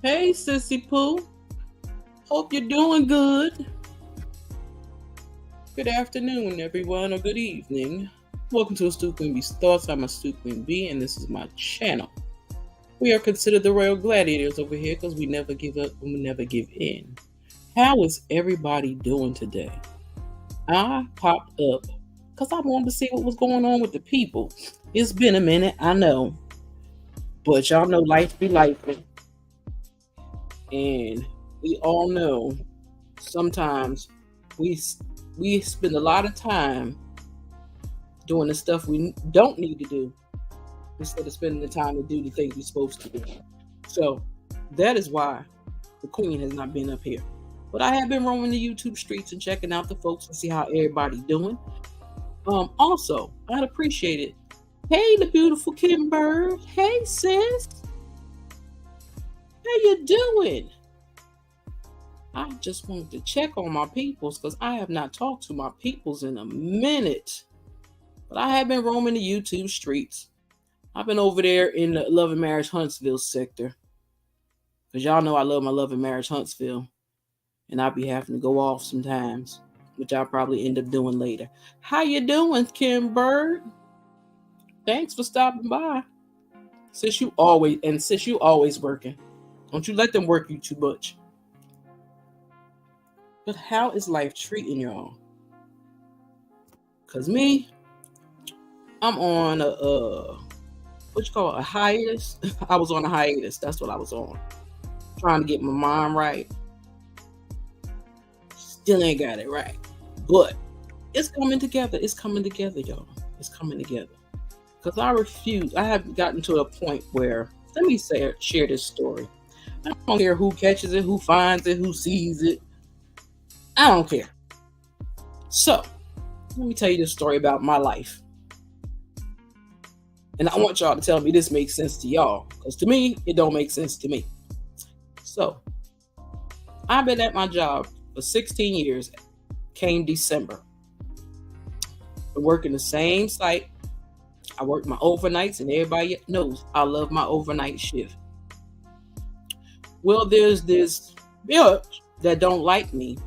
Hey, Sissy Pooh. Hope you're doing good. Good afternoon, everyone, or good evening. Welcome to Astute Queen Bee's Thoughts. I'm Astute Queen Bee, and this is my channel. We are considered the royal gladiators over here because we never give up and we never give in. How is everybody doing today? I popped up because I wanted to see what was going on with the people. It's been a minute, I know, but y'all know life be life, and we all know sometimes we we spend a lot of time doing the stuff we don't need to do instead of spending the time to do the things we're supposed to do. So that is why the queen has not been up here. But I have been roaming the YouTube streets and checking out the folks and see how everybody's doing. Also, I'd appreciate it. Hey, the beautiful Kim Bird. Hey, sis. How you doing? I just wanted to check on my peoples because I have not talked to my peoples in a minute. But I have been roaming the YouTube streets. I've been over there in the Love and Marriage Huntsville sector. Because y'all know I love my Love and Marriage Huntsville. And I'll be having to go off sometimes, which I'll probably end up doing later. How you doing, Kim Bird? Thanks for stopping by. Since you always working. Don't you let them work you too much. But how is life treating y'all? Cause me, I'm on a hiatus. I was on a hiatus. That's what I was on. Trying to get my mind right. Still ain't got it right. But it's coming together. It's coming together, y'all. It's coming together. Because I have gotten to a point where, share this story. I don't care who catches it, who finds it, who sees it. I don't care. So, let me tell you this story about my life. And I want y'all to tell me this makes sense to y'all. Because to me, it don't make sense to me. So, I've been at my job for 16 years. Came December. I work in the same site. I work my overnights, and everybody knows I love my overnight shift. Well, there's this bitch that don't like me,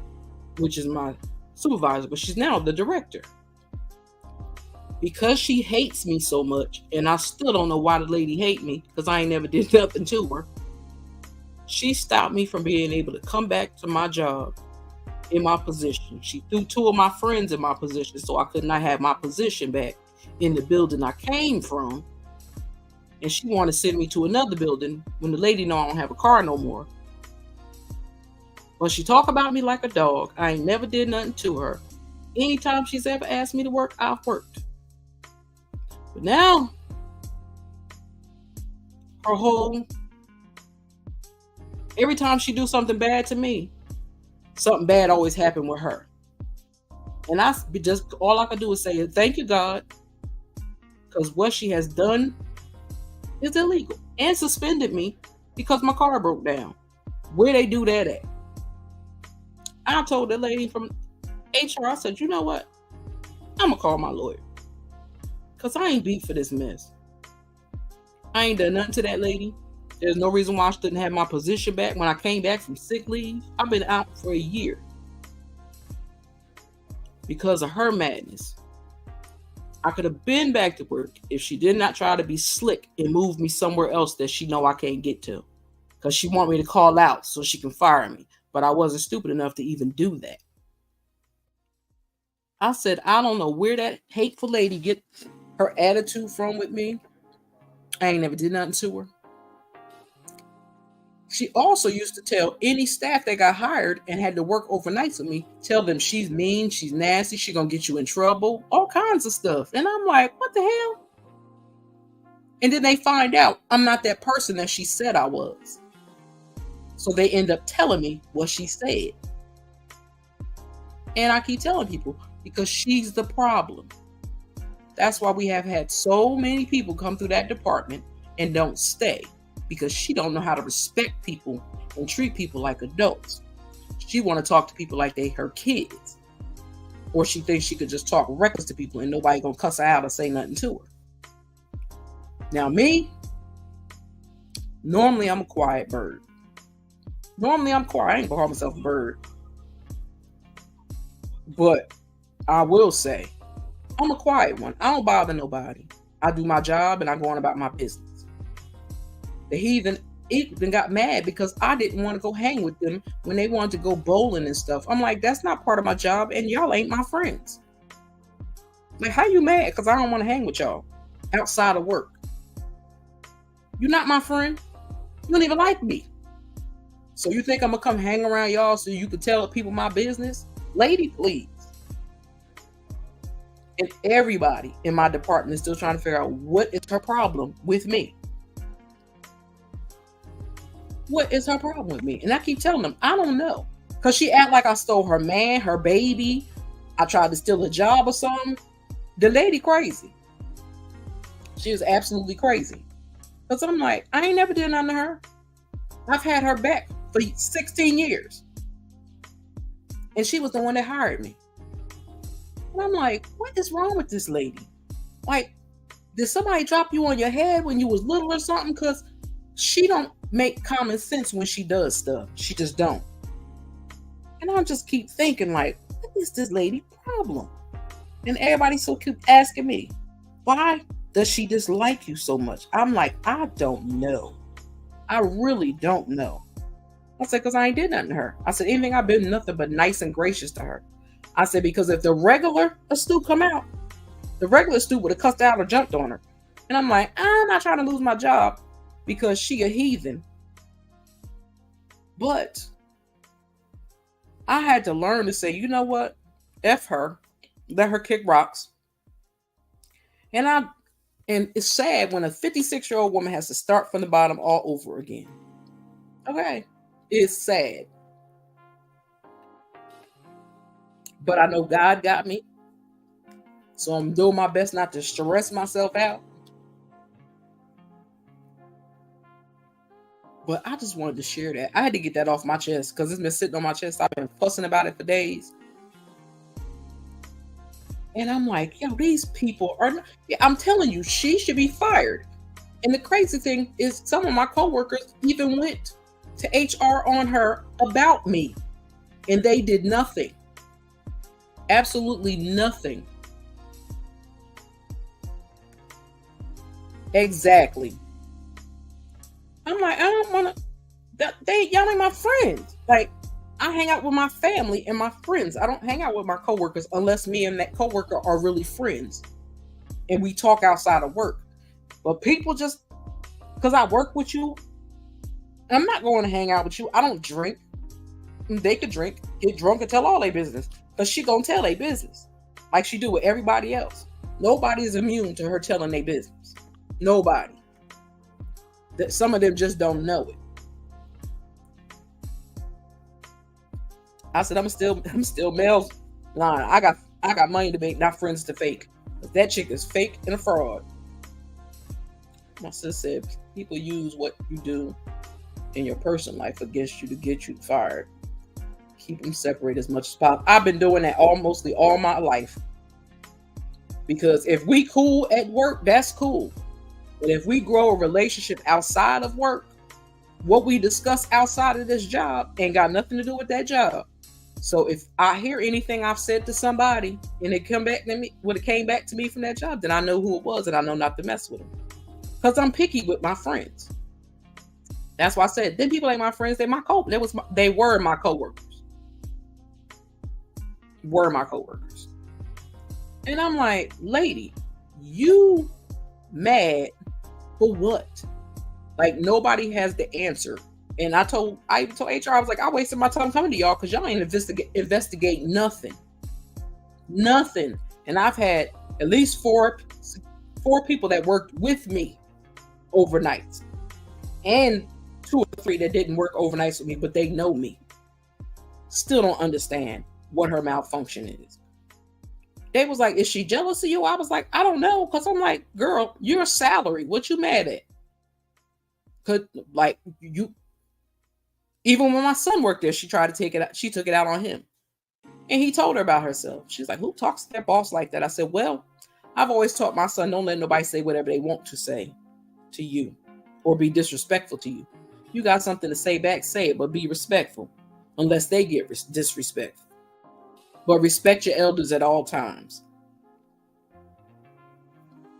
which is my supervisor, but she's now the director. Because she hates me so much, and I still don't know why the lady hate me, because I ain't never did nothing to her. She stopped me from being able to come back to my job in my position. She threw two of my friends in my position, so I could not have my position back in the building I came from. And she wanted to send me to another building when the lady know I don't have a car no more. But she talk about me like a dog. I ain't never did nothing to her. Anytime she's ever asked me to work, I've worked. But now, every time she do something bad to me, something bad always happen with her. And all I can do is say, thank you, God. Because what she has done is illegal. And suspended me because my car broke down. Where they do that at? I told the lady from HR, I said, you know what? I'm going to call my lawyer. Because I ain't beat for this mess. I ain't done nothing to that lady. There's no reason why I shouldn't have my position back when I came back from sick leave. I've been out for a year. Because of her madness. I could have been back to work if she did not try to be slick and move me somewhere else that she know I can't get to. Because she want me to call out so she can fire me. But I wasn't stupid enough to even do that. I said, I don't know where that hateful lady get her attitude from with me. I ain't never did nothing to her. She also used to tell any staff that got hired and had to work overnights with me, tell them she's mean, she's nasty, she's going to get you in trouble, all kinds of stuff. And I'm like, what the hell? And then they find out I'm not that person that she said I was. So they end up telling me what she said. And I keep telling people, because she's the problem. That's why we have had so many people come through that department and don't stay. Because she don't know how to respect people and treat people like adults. She want to talk to people like they her kids. Or she thinks she could just talk reckless to people and nobody gonna cuss her out or say nothing to her. Now me, normally I'm a quiet bird. Normally I'm quiet. I ain't gonna call myself a bird. But I will say, I'm a quiet one. I don't bother nobody. I do my job and I go on about my business. The heathen even got mad because I didn't want to go hang with them when they wanted to go bowling and stuff. I'm like, that's not part of my job and y'all ain't my friends. Like, how you mad? Because I don't want to hang with y'all outside of work. You're not my friend. You don't even like me. So you think I'm going to come hang around y'all so you can tell people my business? Lady, please. And everybody in my department is still trying to figure out what is her problem with me. What is her problem with me? And I keep telling them, I don't know. Because she act like I stole her man, her baby. I tried to steal a job or something. The lady crazy. She is absolutely crazy. Because I'm like, I ain't never did nothing to her. I've had her back for 16 years. And she was the one that hired me. And I'm like, what is wrong with this lady? Like, did somebody drop you on your head when you was little or something? Because she don't make common sense when she does stuff. She just don't. And I just keep thinking, like, what is this lady problem? And everybody so keep asking me, why does she dislike you so much? I'm like, I don't know. I really don't know. I said, because I ain't did nothing to her. I said, anything I've been nothing but nice and gracious to her. I said, because if the regular astute come out, the regular astute would have cussed out or jumped on her. And I'm like, I'm not trying to lose my job because she a heathen. But I had to learn to say, you know what? F her. Let her kick rocks. And it's sad when a 56-year-old woman has to start from the bottom all over again. Okay. It's sad. But I know God got me. So I'm doing my best not to stress myself out. But I just wanted to share that. I had to get that off my chest because it's been sitting on my chest. I've been fussing about it for days. And I'm like, yo, these people are not, yeah, I'm telling you, she should be fired. And the crazy thing is some of my coworkers even went to HR on her about me. And they did nothing. Absolutely nothing. Exactly. I'm like, I don't want to, y'all ain't my friends. Like, I hang out with my family and my friends. I don't hang out with my coworkers unless me and that coworker are really friends. And we talk outside of work. But people just, because I work with you, I'm not going to hang out with you. I don't drink. They could drink, get drunk, and tell all their business. Because she gonna tell their business. Like she do with everybody else. Nobody is immune to her telling their business. Nobody. Some of them just don't know it. I said, I'm still male's line. I got money to make, not friends to fake. But that chick is fake and a fraud. My sister said, people use what you do in your personal life against you to get you fired. Keep them separated as much as possible. I've been doing that mostly all my life. Because if we cool at work, that's cool. But if we grow a relationship outside of work, what we discuss outside of this job ain't got nothing to do with that job. So if I hear anything I've said to somebody and it came back to me from that job, then I know who it was and I know not to mess with them. Because I'm picky with my friends. That's why I said, them people ain't my friends, they were my coworkers. Were my coworkers. And I'm like, lady, you mad for what? Like, nobody has the answer. And I even told HR, I was like, I wasted my time coming to y'all because y'all ain't investigate nothing. Nothing. And I've had at least four people that worked with me overnight. And 2 or 3 that didn't work overnights with me, but they know me. Still don't understand what her malfunction is. They was like, is she jealous of you? I was like, I don't know. Because I'm like, girl, you're salary. What you mad at? Could like you. Even when my son worked there, she tried to take it out. She took it out on him. And he told her about herself. She's like, who talks to their boss like that? I said, well, I've always taught my son, don't let nobody say whatever they want to say to you or be disrespectful to you. You got something to say back, say it, but be respectful. Unless they get disrespectful. But respect your elders at all times.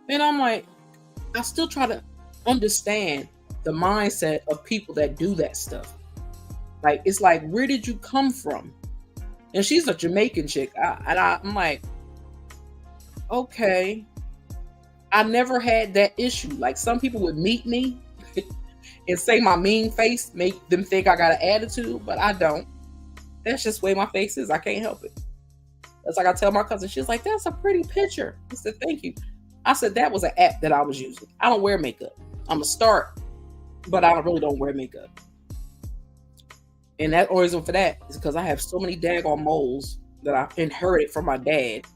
And I'm like, I still try to understand the mindset of people that do that stuff. Like, it's like, where did you come from? And she's a Jamaican chick. I'm like, okay. I never had that issue. Like, some people would meet me and say my mean face, make them think I got an attitude, but I don't. That's just the way my face is. I can't help it. That's like I tell my cousin, she's like, that's a pretty picture. I said, thank you. I said, that was an app that I was using. I don't wear makeup. I'm a start, but I really don't wear makeup. And that reason for that is because I have so many daggone moles that I inherited from my dad.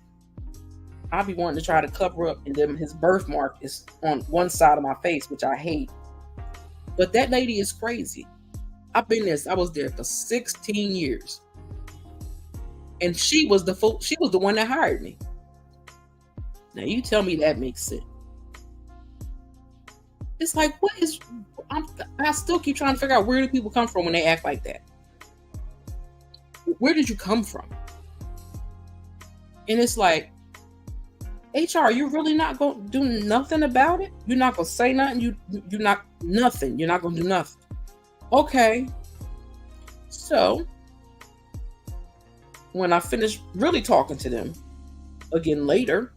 I'll be wanting to try to cover up, and then his birthmark is on one side of my face, which I hate. But that lady is crazy. I was there for 16 years. And she was the one that hired me. Now you tell me that makes sense. It's like, I still keep trying to figure out, where do people come from when they act like that? Where did you come from? And it's like, HR, you're really not going to do nothing about it? You're not going to say nothing? You're not nothing. You're not going to do nothing. Okay. So, when I finish really talking to them again later,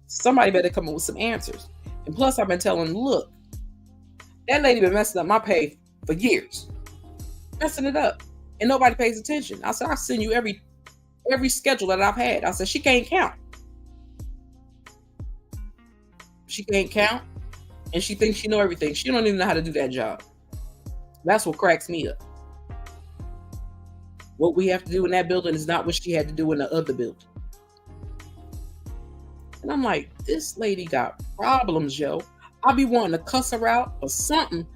somebody better come up with some answers. And plus, I've been telling them, look, that lady been messing up my pay for years. Messing it up. And nobody pays attention. I said, I'll send you every schedule that I've had. I said, she can't count. She can't count. And she thinks she know everything. She don't even know how to do that job. That's what cracks me up. What we have to do in that building is not what she had to do in the other building. And I'm like, this lady got problems, yo. I'll be wanting to cuss her out or something.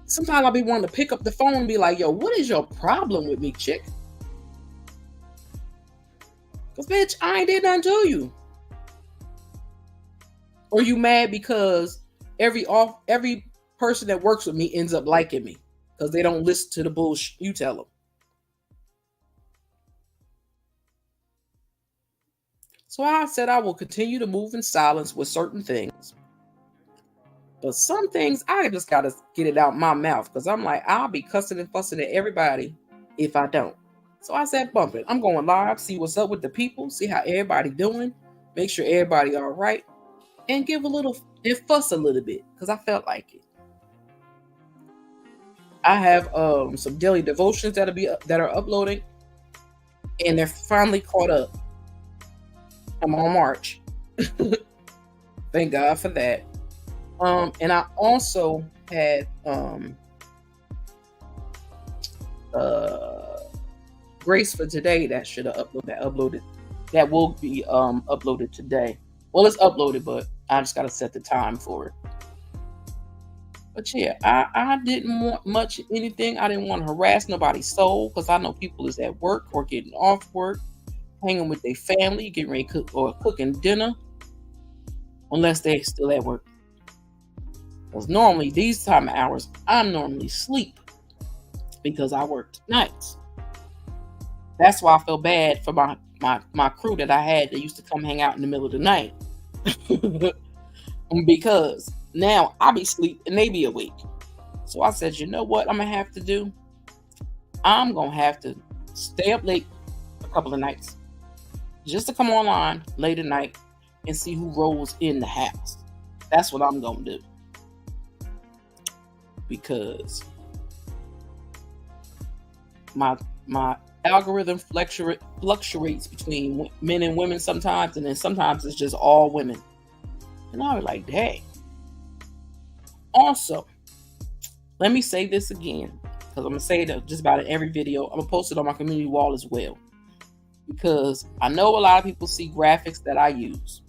Sometimes I'll be wanting to pick up the phone and be like, yo, what is your problem with me, chick? Because, bitch, I ain't did nothing to you. Or you mad because every person that works with me ends up liking me because they don't listen to the bullshit you tell them. So I said I will continue to move in silence with certain things. But some things I just got to get it out my mouth because I'm like, I'll be cussing and fussing at everybody if I don't. So I said, bump it. I'm going live, see what's up with the people, see how everybody doing, make sure everybody all right, and give and fuss a little bit because I felt like it. I have some daily devotions that are uploading, and they're finally caught up. I'm on March. Thank God for that. And I also had Grace for Today that should have uploaded. That will be uploaded today. Well, it's uploaded, but I just got to set the time for it. But yeah, I didn't want much anything. I didn't want to harass nobody's soul because I know people is at work or getting off work, hanging with their family, getting ready to cook or cooking dinner, unless they're still at work. Because normally these time of hours, I'm normally asleep because I worked nights. That's why I feel bad for my crew that I had that used to come hang out in the middle of the night. Because now I be asleep and they be awake. So I said, you know what I'm going to have to do? I'm going to have to stay up late a couple of nights just to come online late at night and see who rolls in the house. That's what I'm going to do. Because my algorithm fluctuates between men and women sometimes, and then sometimes it's just all women. And I was like, dang. Also, let me say this again, because I'm going to say it just about in every video. I'm going to post it on my community wall as well. Because I know a lot of people see graphics that I use.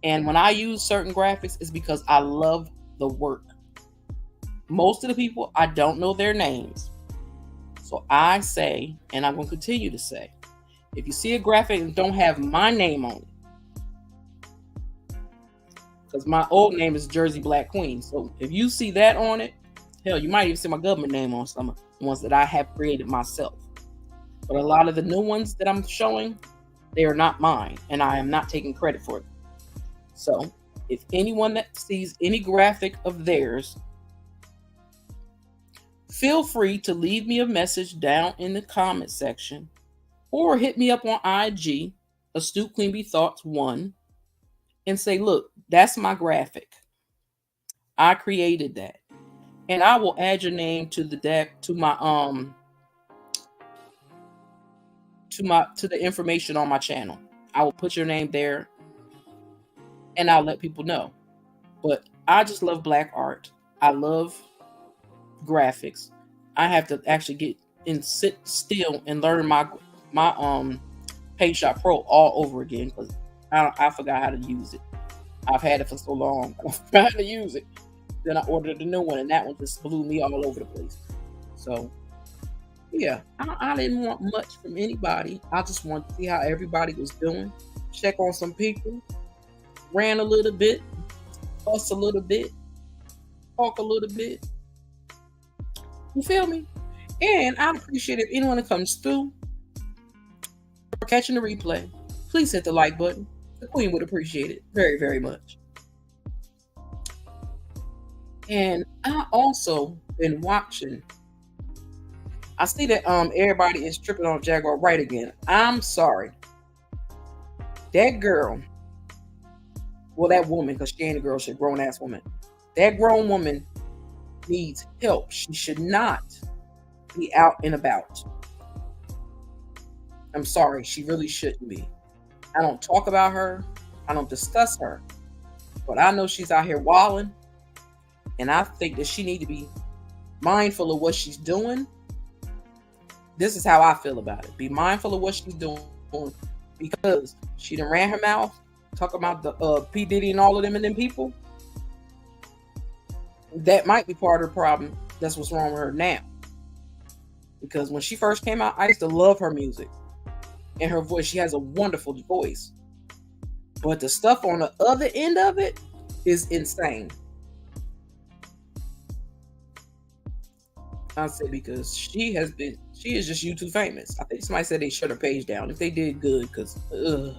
And when I use certain graphics, it's because I love the work. Most of the people, I don't know their names. So I say, and I'm going to continue to say, if you see a graphic and don't have my name on it, because my old name is Jersey Black Queen. So if you see that on it, hell, you might even see my government name on some of the ones that I have created myself. But a lot of the new ones that I'm showing, they are not mine, and I am not taking credit for them. So if anyone that sees any graphic of theirs, feel free to leave me a message down in the comment section or hit me up on IG, Astute Queen Bee Thoughts 1, and say, look, that's my graphic. I created that. And I will add your name to the deck to the information on my channel. I will put your name there and I'll let people know. But I just love black art. I love graphics. I have to actually get and sit still and learn my PaintShop Pro all over again because I forgot how to use it. I've had it for so long. I forgot how to use it. Then I ordered a new one, and that one just blew me all over the place. So, yeah, I didn't want much from anybody. I just wanted to see how everybody was doing, check on some people, ran a little bit, fuss a little bit, talk a little bit. You feel me? And I'd appreciate if anyone that comes through or catching the replay, please hit the like button. The Queen would appreciate it very, very much. And I also been watching. I see that everybody is tripping on Jaguar Wright again. I'm sorry. That girl, well, that woman, because she ain't a girl, she's a grown ass woman. That grown woman needs help. She should not be out and about. I'm sorry, she really shouldn't be. I don't talk about her. I don't discuss her. But I know she's out here wilding. And I think that she need to be mindful of what she's doing. This is how I feel about it. Be mindful of what she's doing because she done ran her mouth, talk about the P. Diddy and all of them and them people. That might be part of the problem. That's what's wrong with her now. Because when she first came out, I used to love her music and her voice. She has a wonderful voice. But the stuff on the other end of it is insane. I say because she is just YouTube famous. I think somebody said they shut her page down. If they did, good, because the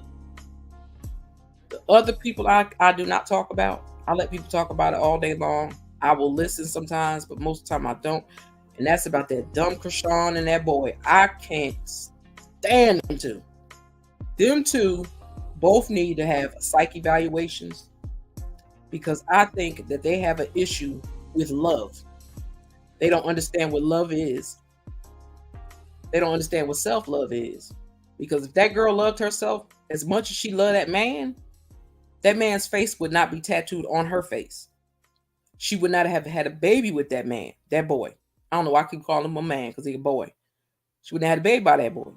other people I do not talk about. I let people talk about it all day long. I will listen sometimes, but most of the time I don't. And that's about that dumb Krishan and that boy. I can't stand them two. Them two both need to have psych evaluations because I think that they have an issue with love. They don't understand what love is. They don't understand what self-love is. Because if that girl loved herself as much as she loved that man's face would not be tattooed on her face. She would not have had a baby with that man, that boy. I don't know why I keep calling him a man because he's a boy. She wouldn't have had a baby by that boy.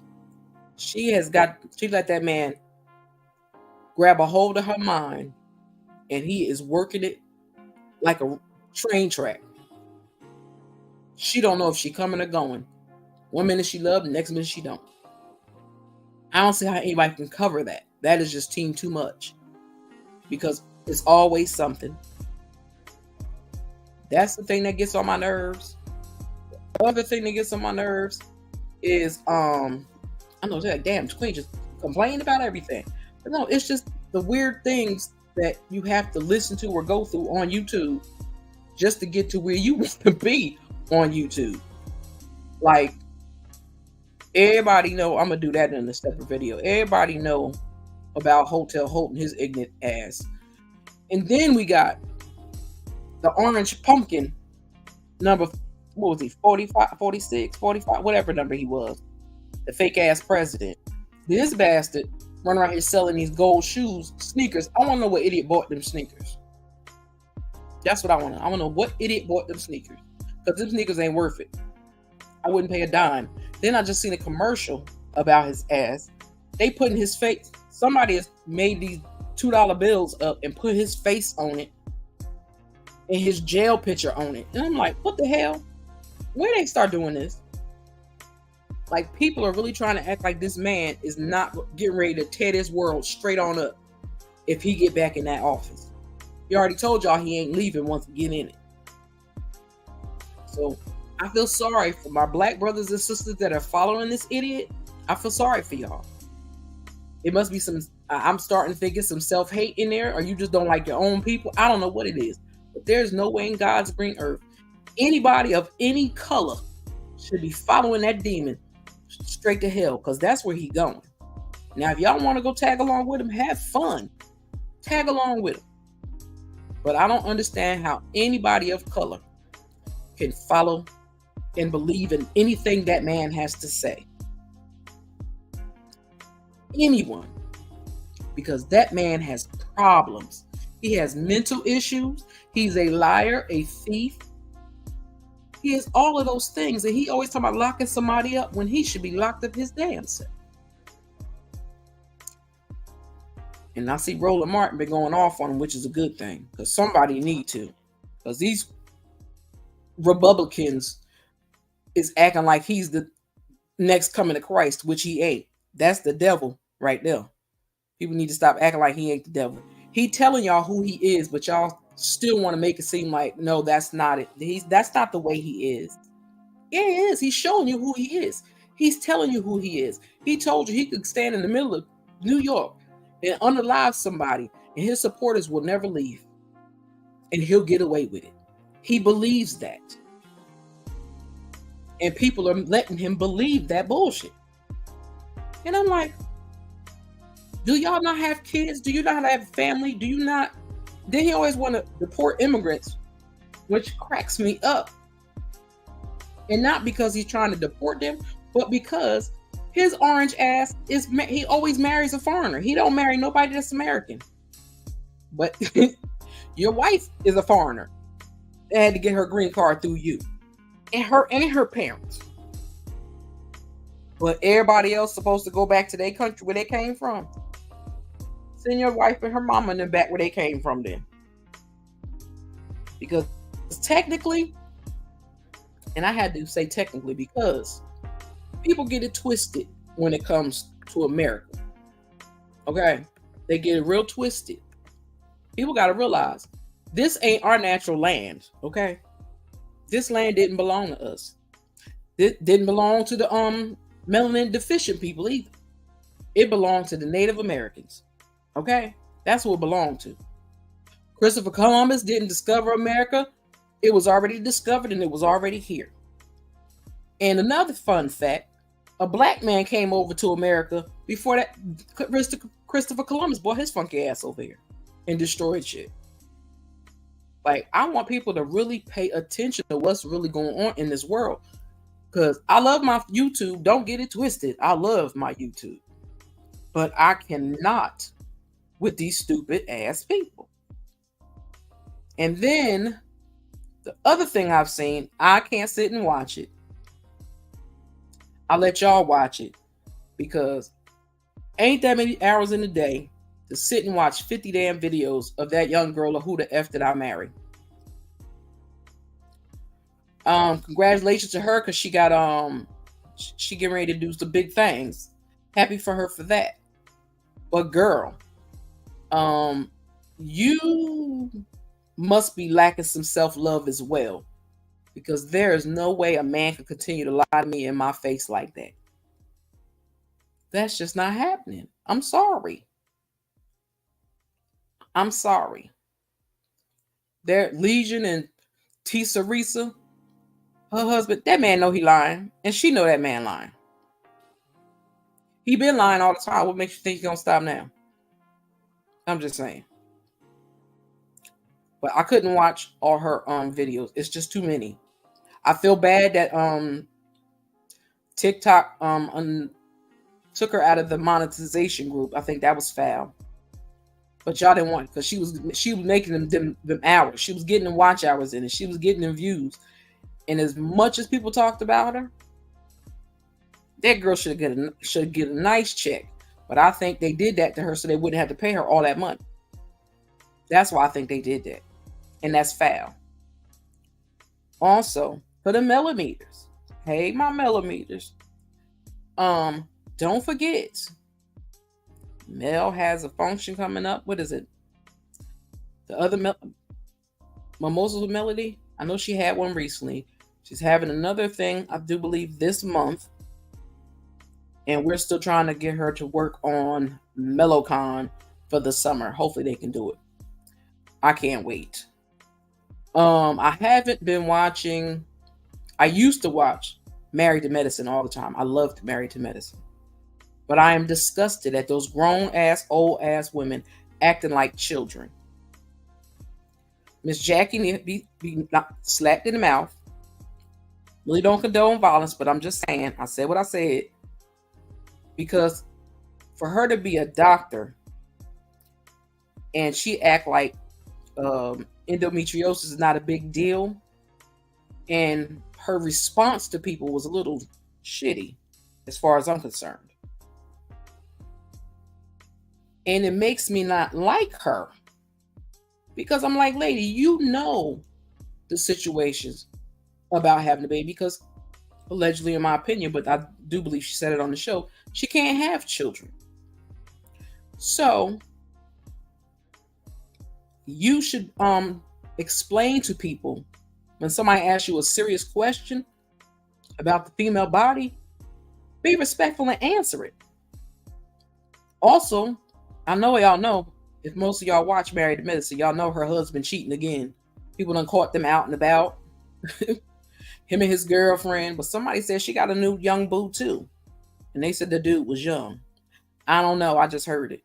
She let that man grab a hold of her mind and he is working it like a train track. She don't know if she coming or going. One minute she love, the next minute she don't. I don't see how anybody can cover that. That is just team too much. Because it's always something. That's the thing that gets on my nerves. The other thing that gets on my nerves is I know they're like, damn, Queen just complain about everything. But no, it's just the weird things that you have to listen to or go through on YouTube just to get to where you want to be on YouTube. Like, everybody know, I'm gonna do that in a separate video. Everybody know about Hotel Holt and his ignorant ass. And then we got the orange pumpkin number, what was he, 45, 46, 45, whatever number he was. The fake ass president. This bastard run around here selling these gold shoes, sneakers. I want to know what idiot bought them sneakers. That's what I want to know. I want to know what idiot bought them sneakers. Because them sneakers ain't worth it. I wouldn't pay a dime. Then I just seen a commercial about his ass. They put in his face. Somebody has made these $2 bills up and put his face on it and his jail picture on it. And I'm like, what the hell? Where they start doing this? Like, people are really trying to act like this man is not getting ready to tear this world straight on up if he get back in that office. He already told y'all he ain't leaving once we get in it. So I feel sorry for my black brothers and sisters that are following this idiot. I feel sorry for y'all. It must be some, I'm starting to think it's some self-hate in there, or you just don't like your own people. I don't know what it is. But there's no way in God's green earth anybody of any color should be following that demon straight to hell, because that's where he's going. Now, if y'all want to go tag along with him, have fun. Tag along with him. But I don't understand how anybody of color can follow and believe in anything that man has to say. Anyone. Because that man has problems. He has mental issues. He's a liar, a thief. He is all of those things. And he always talking about locking somebody up when he should be locked up his damn self. And I see Roland Martin been going off on him, which is a good thing. Because somebody need to. Because these Republicans is acting like he's the next coming of Christ, which he ain't. That's the devil right there. People need to stop acting like he ain't the devil. He telling y'all who he is, but y'all still want to make it seem like, no, that's not it. That's not the way he is. Yeah, he is. He's showing you who he is. He's telling you who he is. He told you he could stand in the middle of New York and unalive somebody, and his supporters will never leave. And he'll get away with it. He believes that. And people are letting him believe that bullshit. And I'm like, do y'all not have kids? Do you not have family? Do you not? Then he always want to deport immigrants, which cracks me up. And not because he's trying to deport them, but because his orange ass he always marries a foreigner. He don't marry nobody that's American. But your wife is a foreigner. They had to get her green card through you. And her parents. But everybody else supposed to go back to their country where they came from. Send your wife and her mama and them back where they came from then. Because technically, and I had to say technically because people get it twisted when it comes to America. Okay? They get it real twisted. People got to realize this ain't our natural land. Okay? This land didn't belong to us. It didn't belong to the melanin deficient people either. It belonged to the Native Americans. Okay? That's what it belonged to. Christopher Columbus didn't discover America. It was already discovered and it was already here. And another fun fact, a black man came over to America before that. Christopher Columbus brought his funky ass over here and destroyed shit. Like, I want people to really pay attention to what's really going on in this world. Because I love my YouTube. Don't get it twisted. I love my YouTube. But I cannot with these stupid ass people. And then the other thing I've seen, I can't sit and watch it. I'll let y'all watch it. Because ain't that many hours in the day to sit and watch 50 damn videos of that young girl or who the F did I marry. Congratulations to her because she got she getting ready to do some big things. Happy for her for that. But girl, you must be lacking some self-love as well. Because there is no way a man could continue to lie to me in my face like that. That's just not happening. I'm sorry. I'm sorry. There, Legion and Teresa, her husband, that man know he lying. And she know that man lying. He been lying all the time. What makes you think he's going to stop now? I'm just saying. But I couldn't watch all her videos. It's just too many. I feel bad that TikTok took her out of the monetization group. I think that was foul. But y'all didn't want it because she was making them hours. She was getting them watch hours in it. She was getting them views. And as much as people talked about her, that girl should get a nice check. But I think they did that to her so they wouldn't have to pay her all that money. That's why I think they did that. And that's foul. Also, for the millimeters. Hey, my millimeters. Don't forget. Mel has a function coming up. What is it? The other Mimosa Melody, I know she had one recently. She's having another thing, I do believe, this month. And we're still trying to get her to work on MeloCon for the summer. Hopefully they can do it. I can't wait. I haven't been watching. I used to watch Married to Medicine all the time. I loved Married to Medicine. But I am disgusted at those grown ass, old ass women acting like children. Miss Jackie needs to be not slapped in the mouth. Really don't condone violence, but I'm just saying, I said what I said. Because for her to be a doctor and she act like endometriosis is not a big deal, and her response to people was a little shitty as far as I'm concerned. And it makes me not like her. Because I'm like, lady, you know the situations about having a baby, because allegedly, in my opinion, but I do believe she said it on the show, she can't have children. So you should explain to people when somebody asks you a serious question about the female body, be respectful and answer it. Also, I know y'all know, if most of y'all watch Married to Medicine, y'all know her husband cheating again. People done caught them out and about. Him and his girlfriend. But somebody said she got a new young boo too. And they said the dude was young. I don't know. I just heard it.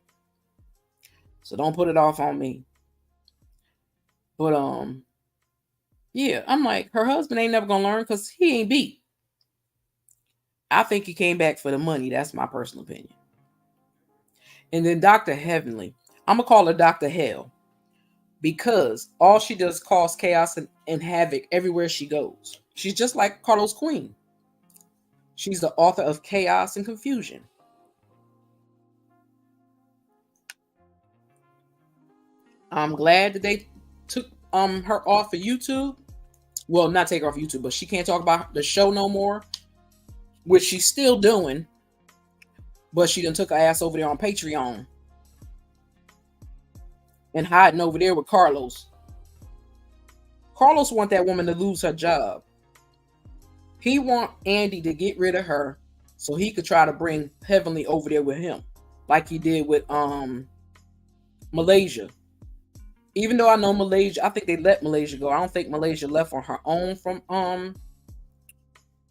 So don't put it off on me. But yeah, I'm like, her husband ain't never gonna learn because he ain't beat. I think he came back for the money. That's my personal opinion. And then Dr. Heavenly, I'm gonna call her Dr. Hell, because all she does is cause chaos and havoc everywhere she goes. She's just like Carlos Queen. She's the author of Chaos and Confusion. I'm glad that they took her off of YouTube. Well, not take her off of YouTube, but she can't talk about the show no more, which she's still doing. But she done took her ass over there on Patreon and hiding over there with Carlos. Carlos want that woman to lose her job. He want Andy to get rid of her so he could try to bring Heavenly over there with him, like he did with Malaysia. Even though I know Malaysia, I think they let Malaysia go. I don't think Malaysia left on her own from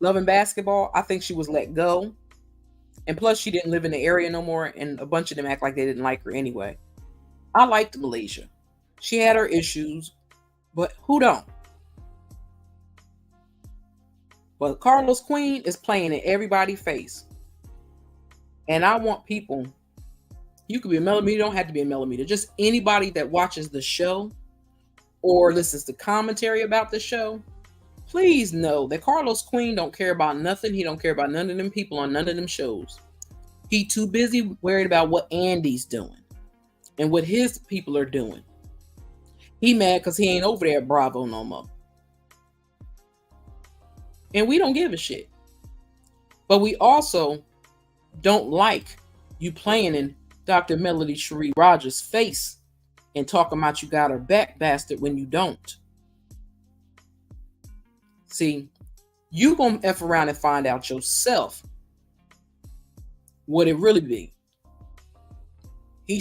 Love and Basketball. I think she was let go. And plus, she didn't live in the area no more, and a bunch of them act like they didn't like her anyway. I liked Malaysia. She had her issues, but who don't? But Carlos Queen is playing in everybody's face. And I want people, you could be a millimeter, you don't have to be a millimeter. Just anybody that watches the show or listens to commentary about the show, please know that Carlos Queen don't care about nothing. He don't care about none of them people on none of them shows. He too busy worried about what Andy's doing and what his people are doing. He mad because he ain't over there at Bravo no more. And we don't give a shit. But we also don't like you playing in Dr. Melody Cherie Rogers' face and talking about you got her back, bastard, when you don't. See, you gonna F around and find out yourself what it really be. He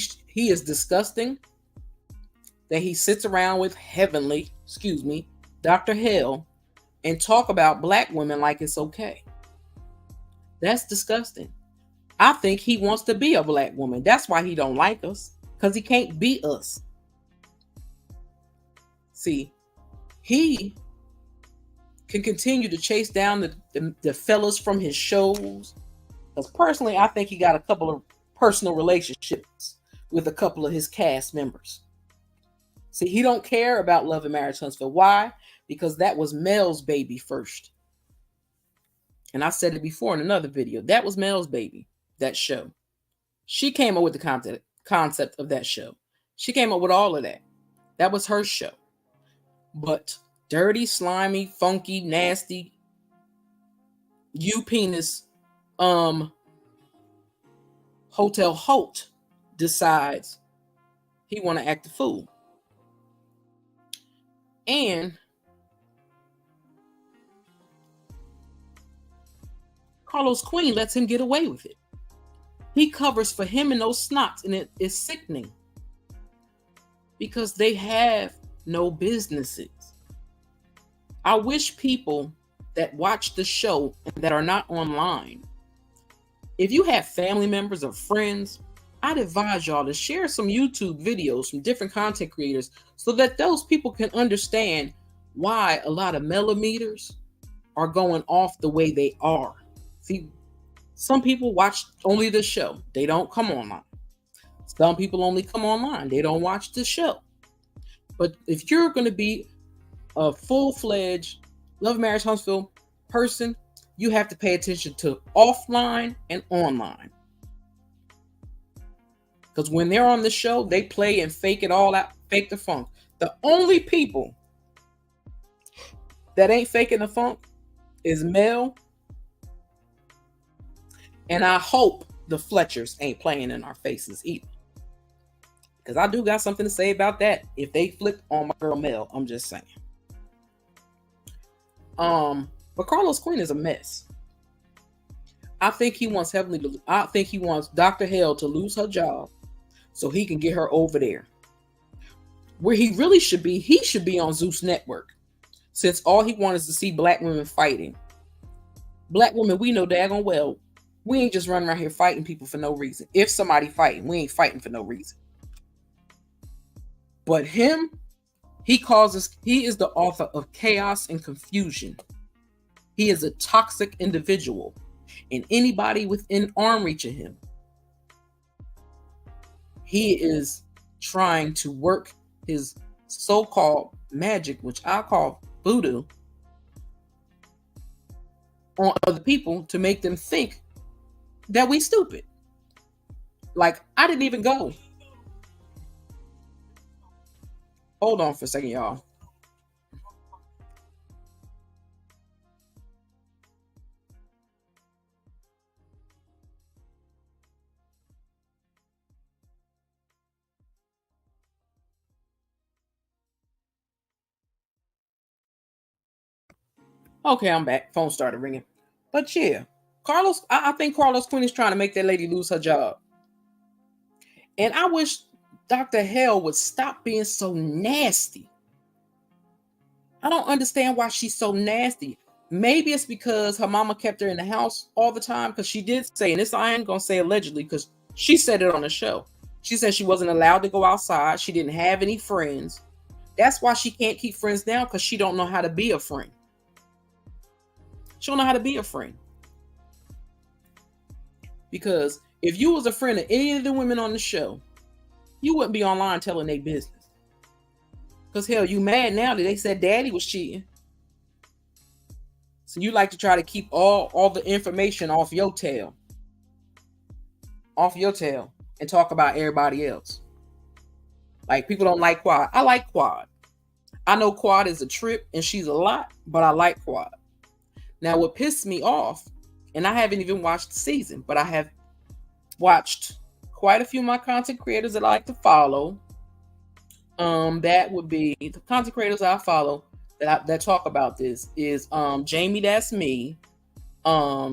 is disgusting that he sits around with Dr. Hell, and talk about black women like it's okay. That's disgusting. I think he wants to be a black woman. That's why he don't like us, because he can't be us. See, he can continue to chase down the fellas from his shows. Because personally, I think he got a couple of personal relationships with a couple of his cast members. See, he don't care about Love and Marriage Huntsville. Why? Because that was Mel's baby first. And I said it before in another video. That was Mel's baby, that show. She came up with the concept of that show. She came up with all of that. That was her show. But dirty, slimy, funky, nasty, penis, Hotel Holt decides he want to act a fool. And Carlos Queen lets him get away with it. He covers for him and those snots, and it is sickening because they have no businesses. I wish people that watch the show and that are not online, if you have family members or friends, I'd advise y'all to share some YouTube videos from different content creators so that those people can understand why a lot of millimeters are going off the way they are. See, some people watch only the show. They don't come online. Some people only come online. They don't watch the show. But if you're going to be a full-fledged Love Marriage Huntsville person, you have to pay attention to offline and online. Because when they're on the show, they play and fake it all out, fake the funk. The only people that ain't faking the funk is Mel. And I hope the Fletchers ain't playing in our faces either. Because I do got something to say about that. If they flip on my girl Mel, I'm just saying. But Carlos Queen is a mess. I think he wants Dr. Hale to lose her job so he can get her over there. Where he really should be, he should be on Zeus Network. Since all he wants is to see black women fighting. Black women, we know daggone well, we ain't just running around here fighting people for no reason. If somebody fighting, we ain't fighting for no reason. But him, he is the author of chaos and confusion. He is a toxic individual. And anybody within arm reach of him, he is trying to work his so-called magic, which I call voodoo, on other people to make them think that we stupid. Like, I didn't even go. Hold on for a second, y'all. Okay, I'm back. Phone started ringing. But yeah, I think Carlos Queen is trying to make that lady lose her job. And I wish Dr. Hale would stop being so nasty. I don't understand why she's so nasty. Maybe it's because her mama kept her in the house all the time, because she did say, and this I ain't going to say allegedly, because she said it on the show. She said she wasn't allowed to go outside. She didn't have any friends. That's why she can't keep friends now, because she don't know how to be a friend. She don't know how to be a friend. Because if you was a friend of any of the women on the show, you wouldn't be online telling their business. Because hell, you mad now that they said daddy was cheating. So you like to try to keep all the information off your tail. Off your tail. And talk about everybody else. Like, people don't like Quad. I like Quad. I know Quad is a trip and she's a lot, but I like Quad. Now, what pissed me off, and I haven't even watched the season, but I have watched quite a few of my content creators that I like to follow. That would be the content creators I follow that talk about this is Jamie, that's me.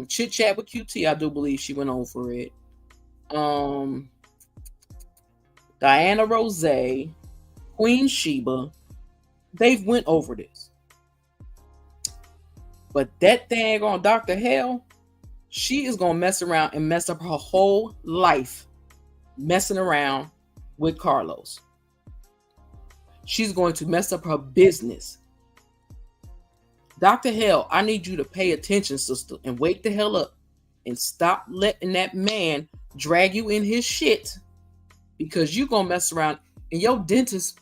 Chit Chat with QT, I do believe she went over it. Diana Rose, Queen Sheba, they've went over this. But that dang on Dr. Hale, she is going to mess around and mess up her whole life messing around with Carlos. She's going to mess up her business. Dr. Hale, I need you to pay attention, sister, and wake the hell up and stop letting that man drag you in his shit, because you're going to mess around and your dentist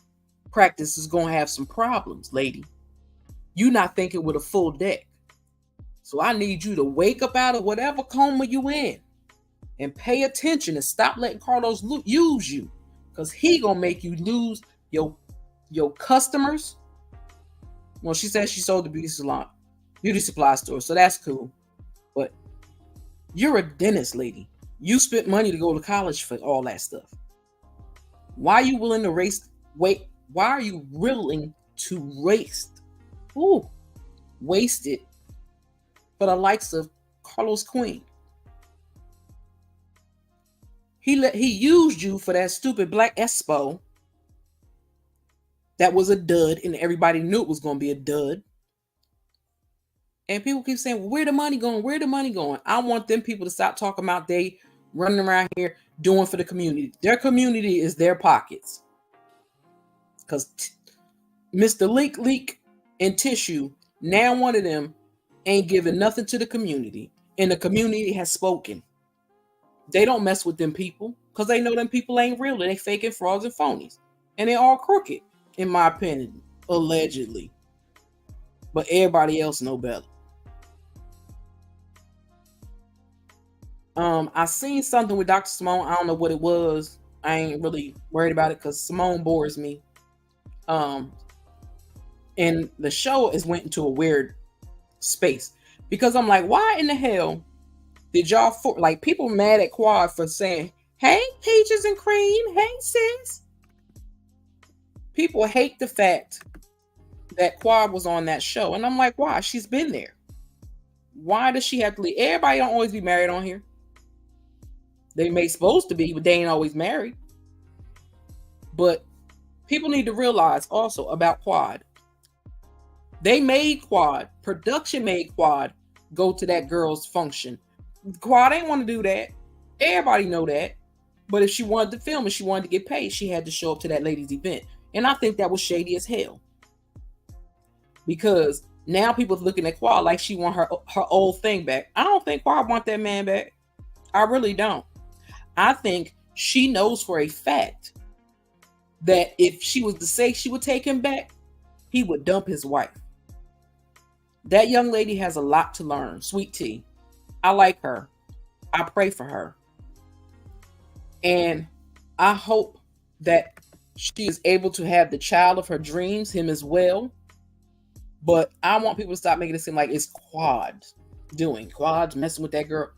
practice is going to have some problems, lady. You're not thinking with a full deck. So I need you to wake up out of whatever coma you in and pay attention and stop letting Carlos use you, because he gonna make you lose your customers. Well, she said she sold the beauty supply store, so that's cool. But you're a dentist, lady. You spent money to go to college for all that stuff. Why are you willing to Why are you willing to waste it for the likes of Carlos Queen. He used you for that stupid Black Expo that was a dud, and everybody knew it was going to be a dud. And people keep saying, well, where the money going? Where the money going? I want them people to stop talking about they running around here doing for the community. Their community is their pockets. Because Mr. Leak, and Tissue, now one of them ain't giving nothing to the community. And the community has spoken. They don't mess with them people because they know them people ain't real. They faking frauds and phonies. And they're all crooked, in my opinion, allegedly. But everybody else know better. I seen something with Dr. Simone. I don't know what it was. I ain't really worried about it because Simone bores me. And the show went into a weird space because I'm like, why in the hell did y'all people mad at Quad for saying, hey, peaches and cream, hey sis? People hate the fact that Quad was on that show, and I'm like, why? She's been there. Why does she have to leave? Everybody don't always be married on here. They may supposed to be, but they ain't always married. But people need to realize also about Quad. They made Quad, production made Quad go to that girl's function. Quad ain't want to do that. Everybody know that. But if she wanted to film and she wanted to get paid, she had to show up to that lady's event. And I think that was shady as hell. Because now people are looking at Quad like she want her old thing back. I don't think Quad want that man back. I really don't. I think she knows for a fact that if she was to say she would take him back, he would dump his wife. That young lady has a lot to learn. Sweet Tea. I like her. I pray for her. And I hope that she is able to have the child of her dreams, him as well. But I want people to stop making it seem like it's Quad's messing with that girl.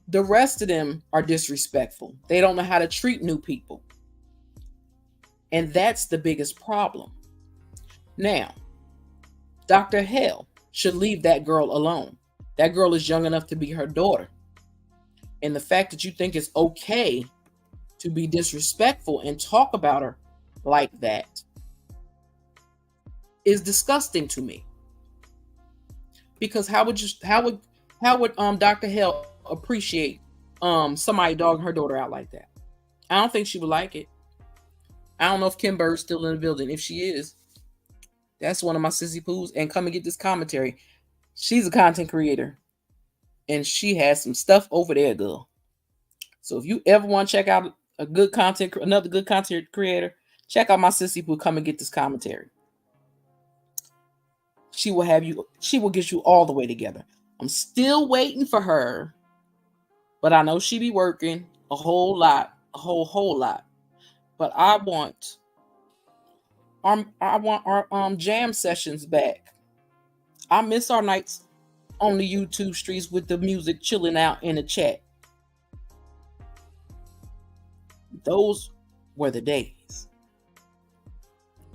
The rest of them are disrespectful. They don't know how to treat new people. And that's the biggest problem. Now, Dr. Hell should leave that girl alone. That girl is young enough to be her daughter. And the fact that you think it's okay to be disrespectful and talk about her like that is disgusting to me. Because how would Dr. Hell appreciate somebody dogging her daughter out like that? I don't think she would like it. I don't know if Kim Bird's still in the building. If she is, that's one of my sissy poos. And come and get this commentary. She's a content creator. And she has some stuff over there, girl. So if you ever want to check out another good content creator, check out my sissy poo. Come and get this commentary. She will get you all the way together. I'm still waiting for her. But I know she be working a whole lot. But I want our jam sessions back. I miss our nights on the YouTube streets with the music chilling out in the chat. Those were the days.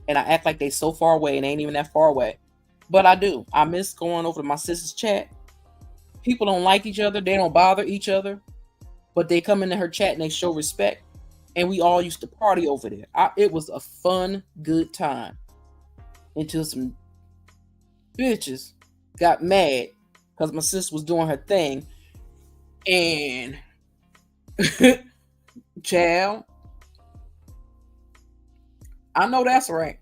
And I act like they so far away and they ain't even that far away. But I do. I miss going over to my sister's chat. People don't like each other. They don't bother each other. But they come into her chat and they show respect. And we all used to party over there. It was a fun, good time. Until some bitches got mad because my sister was doing her thing. And child, I know that's right.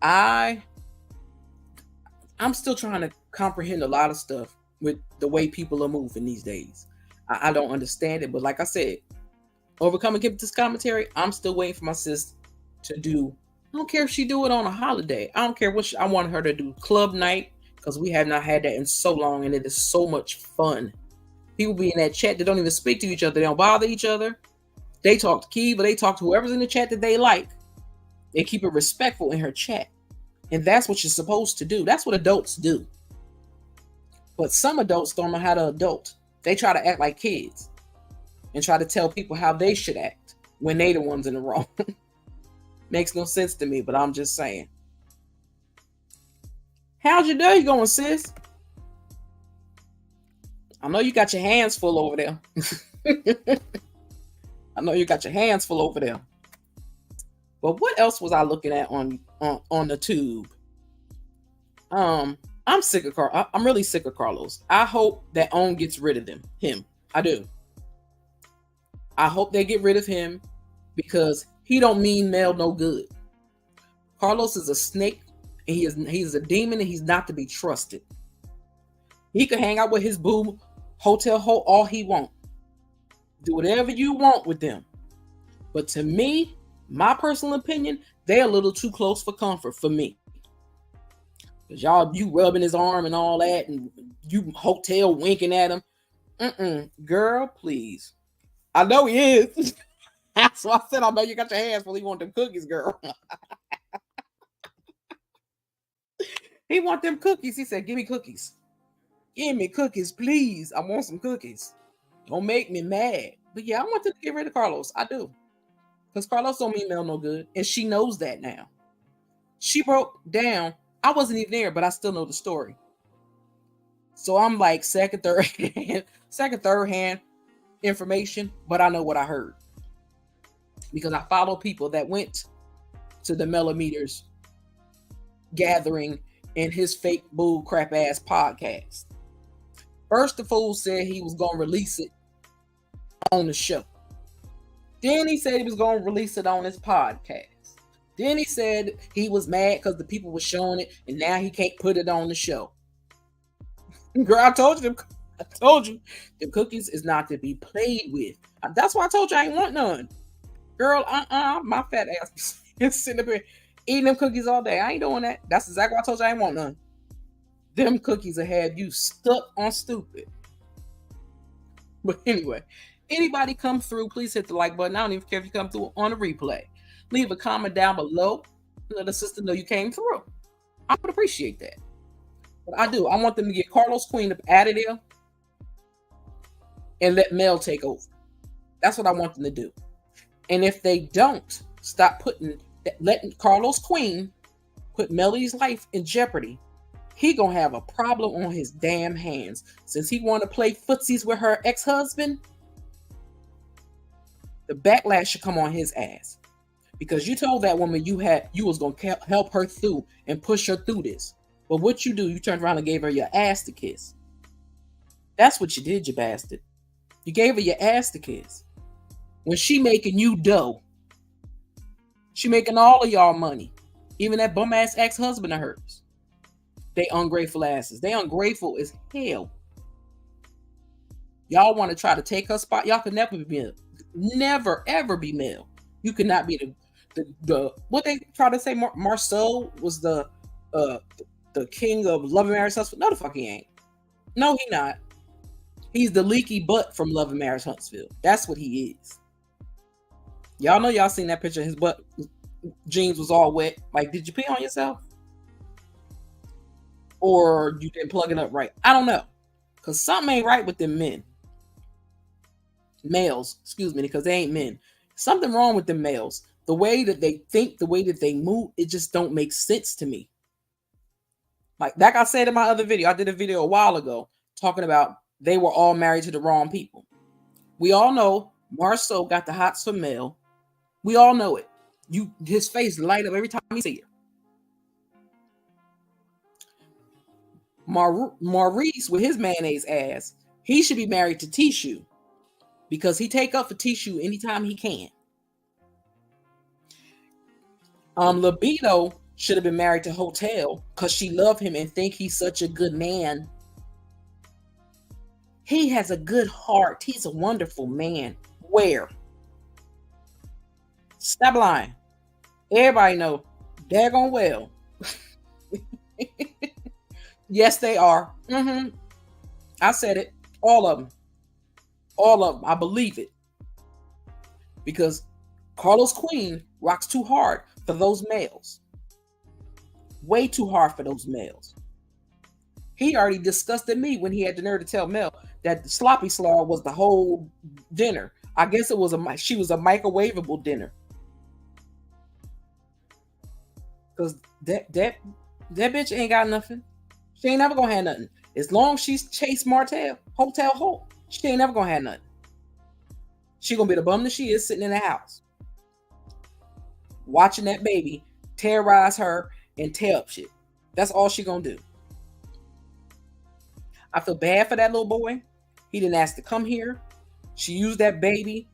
I'm still trying to comprehend a lot of stuff with the way people are moving these days. I don't understand it, but like I said, overcome and give this commentary. I'm still waiting for my sis to do. I don't care if she do it on a holiday. I don't care what I want her to do. Club night, because we have not had that in so long, and it is so much fun. People be in that chat. They don't even speak to each other. They don't bother each other. They talk to Kiva. They talk to whoever's in the chat that they like. They keep it respectful in her chat. And that's what you're supposed to do. That's what adults do. But some adults don't know how to adult. They try to act like kids and try to tell people how they should act when they the ones in the wrong. Makes no sense to me, but I'm just saying. How's your day going, sis? I know you got your hands full over there. I know you got your hands full over there. But what else was I looking at on the tube? I'm sick of I'm really sick of Carlos. I hope that OWN gets rid of him. I do. I hope they get rid of him because he don't mean Mel no good. Carlos is a snake and he's a demon and he's not to be trusted. He can hang out with his boo hotel all he want. Do whatever you want with them. But to me, my personal opinion, they're a little too close for comfort for me. Because y'all, you rubbing his arm and all that, and you hotel winking at him. Girl, please. I know he is. That's why I said, I know you got your hands full. He want them cookies, girl. He want them cookies. He said, give me cookies. Give me cookies, please. I want some cookies. Don't make me mad. But yeah, I want to get rid of Carlos. I do. Because Carlos don't mean Mel no good. And she knows that now. She broke down. I wasn't even there, but I still know the story. So I'm like second, third hand information, but I know what I heard. Because I follow people that went to the Millimeters gathering in his fake bull crap ass podcast. First, the fool said he was going to release it on the show. Then he said he was going to release it on his podcast. Then he said he was mad because the people were showing it and now he can't put it on the show. Girl, I told you, the cookies is not to be played with. That's why I told you I ain't want none. Girl, my fat ass is sitting up here eating them cookies all day. I ain't doing that. That's exactly why I told you I ain't want none. Them cookies will have you stuck on stupid. But anyway, anybody come through, please hit the like button. I don't even care if you come through on a replay. Leave a comment down below. Let the sister know you came through. I would appreciate that. But I do. I want them to get Carlos Queen up out of there and let Mel take over. That's what I want them to do. And if they don't stop letting Carlos Queen put Melody's life in jeopardy, he gonna have a problem on his damn hands. Since he want to play footsies with her ex-husband, the backlash should come on his ass. Because you told that woman you was going to help her through and push her through this. But what you do, you turned around and gave her your ass to kiss. That's what you did, you bastard. You gave her your ass to kiss. When she making you dough. She making all of y'all money. Even that bum-ass ex-husband of hers. They ungrateful asses. They ungrateful as hell. Y'all want to try to take her spot. Y'all can never be Mel. Never, ever be Mel. You cannot be the what they try to say. Marceau was the king of Love and Marriage Huntsville. No, the fuck he ain't. No, he not. He's the leaky butt from Love and Marriage Huntsville. That's what he is. Y'all know y'all seen that picture. His butt jeans was all wet. Like, did you pee on yourself? Or you didn't plug it up right? I don't know. Because something ain't right with them men. Males, excuse me, because they ain't men. Something wrong with the males. The way that they think, the way that they move, it just don't make sense to me. Like I said in my other video, I did a video a while ago talking about they were all married to the wrong people. We all know Marceau got the hots for Mel. We all know it. His face light up every time he see her. Maurice with his mayonnaise ass, he should be married to Tishu. Because he take up for Tishu anytime he can. Libido should have been married to Hotel because she loved him and think he's such a good man. He has a good heart. He's a wonderful man. Where? Stop lying. Everybody know daggone well. Yes, they are. I said it. All of them. All of them. I believe it. Because Carlos Queen rocks too hard for those males. Way too hard for those males. He already disgusted me when he had the nerve to tell Mel that the sloppy slaw was the whole dinner. I guess she was a microwavable dinner. Because that bitch ain't got nothing. She ain't never gonna have nothing. As long as she's chased Martell, Hotel Hope, she ain't never gonna have nothing. She gonna be the bum that she is sitting in the house, watching that baby terrorize her and tear up shit. That's all she gonna do. I feel bad for that little boy. He didn't ask to come here. She used that baby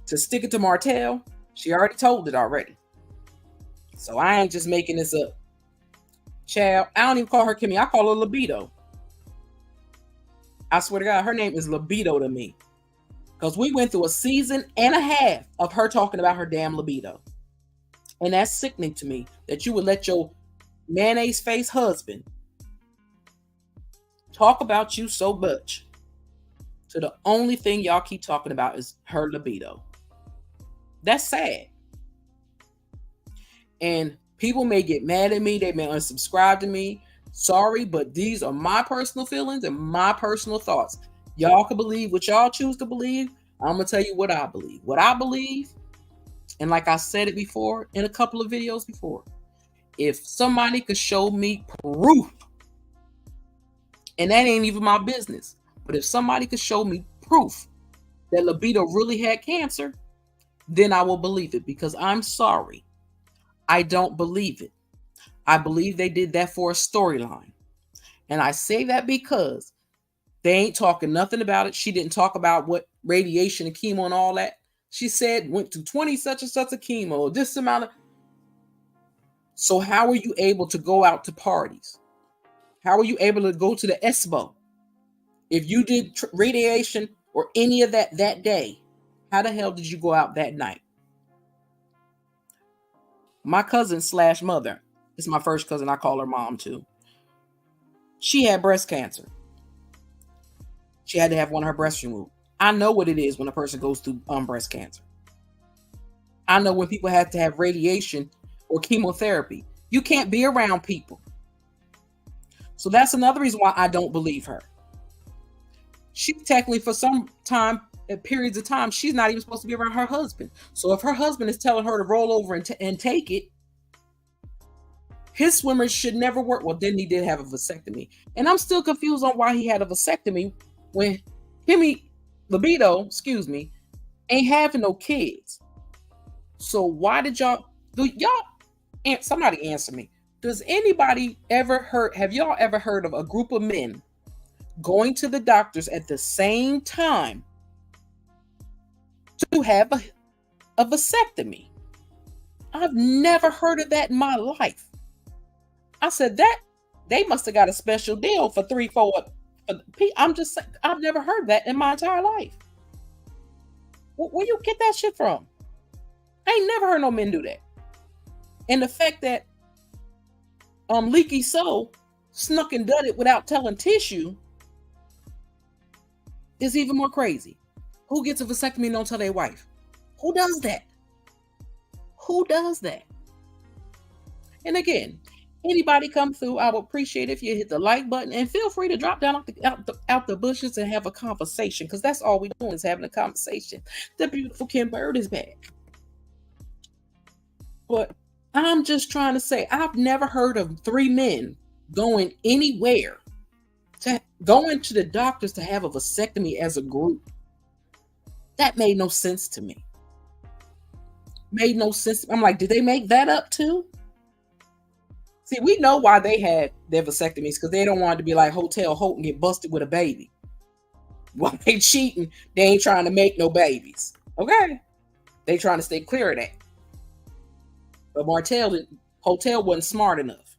to stick it to Martell. She already told it already. So I ain't just making this up. Child, I don't even call her Kimmy. I call her Libido. I swear to God, her name is Libido to me. Because we went through a season and a half of her talking about her damn libido. And that's sickening to me that you would let your mayonnaise face husband talk about you so much. So the only thing y'all keep talking about is her libido. That's sad. And people may get mad at me. They may unsubscribe to me. Sorry, but these are my personal feelings and my personal thoughts. Y'all can believe what y'all choose to believe. I'm going to tell you what I believe. What I believe, and like I said it before in a couple of videos before, if somebody could show me proof, and that ain't even my business, but if somebody could show me proof that Libido really had cancer, then I will believe it, because I'm sorry, I don't believe it. I believe they did that for a storyline. And I say that because they ain't talking nothing about it. She didn't talk about what radiation and chemo and all that. She said went to 20 such and such a chemo, this amount of. So how are you able to go out to parties? How are you able to go to the ESPO? If you did radiation or any of that day, how the hell did you go out that night? My cousin / mother, it's my first cousin, I call her mom too. She had breast cancer. She had to have one of her breasts removed. I know what it is when a person goes through breast cancer. I know when people have to have radiation or chemotherapy. You can't be around people. So that's another reason why I don't believe her. She technically, for some time, at periods of time, she's not even supposed to be around her husband. So if her husband is telling her to roll over and take it, his swimmers should never work. Well, then he did have a vasectomy. And I'm still confused on why he had a vasectomy when Kimmy Libido, ain't having no kids. So why did somebody answer me. Does anybody have y'all ever heard of a group of men going to the doctors at the same time to have a vasectomy? I've never heard of that in my life. I said that they must have got a special deal for 3-4. I'm just saying, I've never heard that in my entire life. Where you get that shit from? I ain't never heard no men do that. And the fact that Leaky Soul snuck and done it without telling Tissue is even more crazy. Who gets a vasectomy and don't tell their wife? Who does that? Who does that? And again, anybody come through, I would appreciate if you hit the like button and feel free to drop down out the bushes and have a conversation, because that's all we're doing is having a conversation. The beautiful Kim Bird is back. But I'm just trying to say, I've never heard of 3 men going anywhere, going to the doctors to have a vasectomy as a group. That made no sense to me. Made no sense. I'm like, did they make that up too? See, we know why they had their vasectomies, because they don't want to be like Hotel Hope and get busted with a baby. While they cheating, they ain't trying to make no babies. Okay? They trying to stay clear of that. But Hotel wasn't smart enough.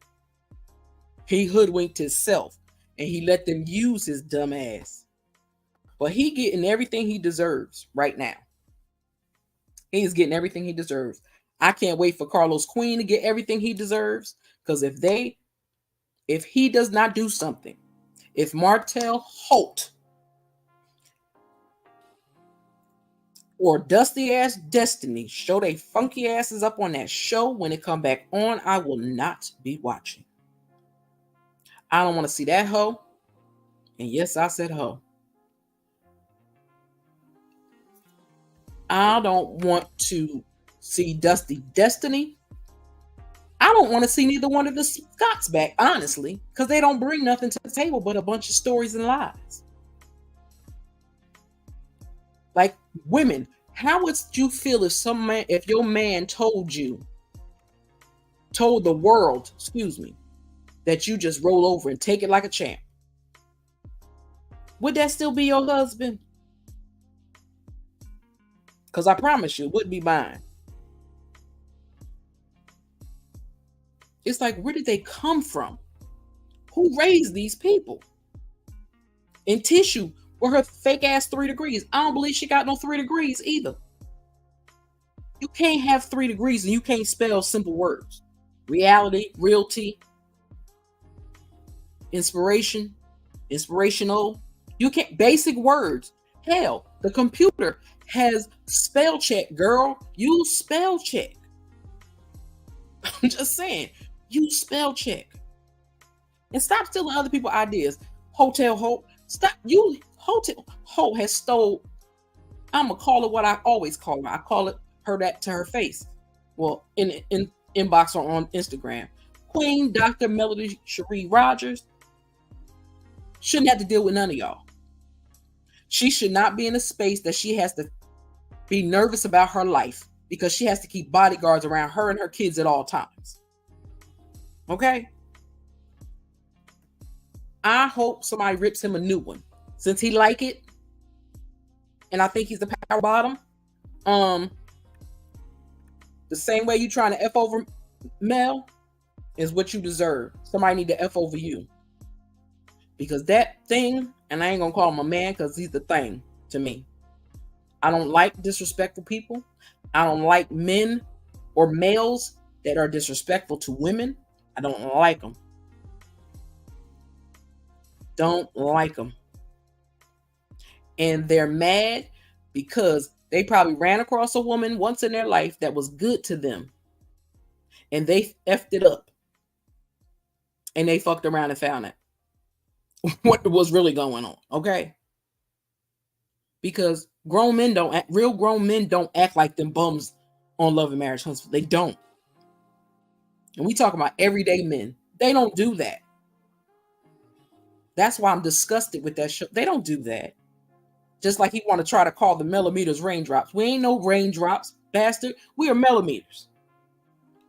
He hoodwinked himself and he let them use his dumb ass. But he getting everything he deserves right now. He's getting everything he deserves. I can't wait for Carlos Queen to get everything he deserves. Because if he does not do something, if Martell Holt or Dusty Ass Destiny show they funky asses up on that show when it come back on, I will not be watching. I don't want to see that hoe. And yes, I said hoe. I don't want to see Dusty Destiny. I don't want to see neither one of the Scotts back, honestly, because they don't bring nothing to the table but a bunch of stories and lies. Like, women, how would you feel if your man told the world, that you just roll over and take it like a champ? Would that still be your husband? Because I promise you, it wouldn't be mine. It's like, where did they come from? Who raised these people? In tissue, with her fake ass 3 degrees. I don't believe she got no 3 degrees either. You can't have 3 degrees and you can't spell simple words. Reality, realty, inspiration, inspirational. You can't, basic words. Hell, the computer has spell check, girl. Use spell check. I'm just saying, use spell check. And stop stealing other people's ideas. Hotel Hope. Stop. Hotel Hope has stole. I'm gonna call it what I always call her. I call it her that to her face. Well, in inbox or on Instagram. Queen Dr. Melody Cherie Rogers shouldn't have to deal with none of y'all. She should not be in a space that she has to be nervous about her life because she has to keep bodyguards around her and her kids at all times. Okay? I hope somebody rips him a new one. Since he like it, and I think he's the power bottom, the same way you trying to F over Mel is what you deserve. Somebody need to F over you. Because that thing, and I ain't gonna call him a man because he's the thing to me. I don't like disrespectful people. I don't like men or males that are disrespectful to women. I don't like them. Don't like them. And they're mad because they probably ran across a woman once in their life that was good to them. And they effed it up. And they fucked around and found out what was really going on. Okay? Because real grown men don't act like them bums on Love and Marriage Huntsville. They don't. And we talk about everyday men. They don't do that. That's why I'm disgusted with that show. They don't do that. Just like he want to try to call the millimeters raindrops. We ain't no raindrops, bastard. We are millimeters.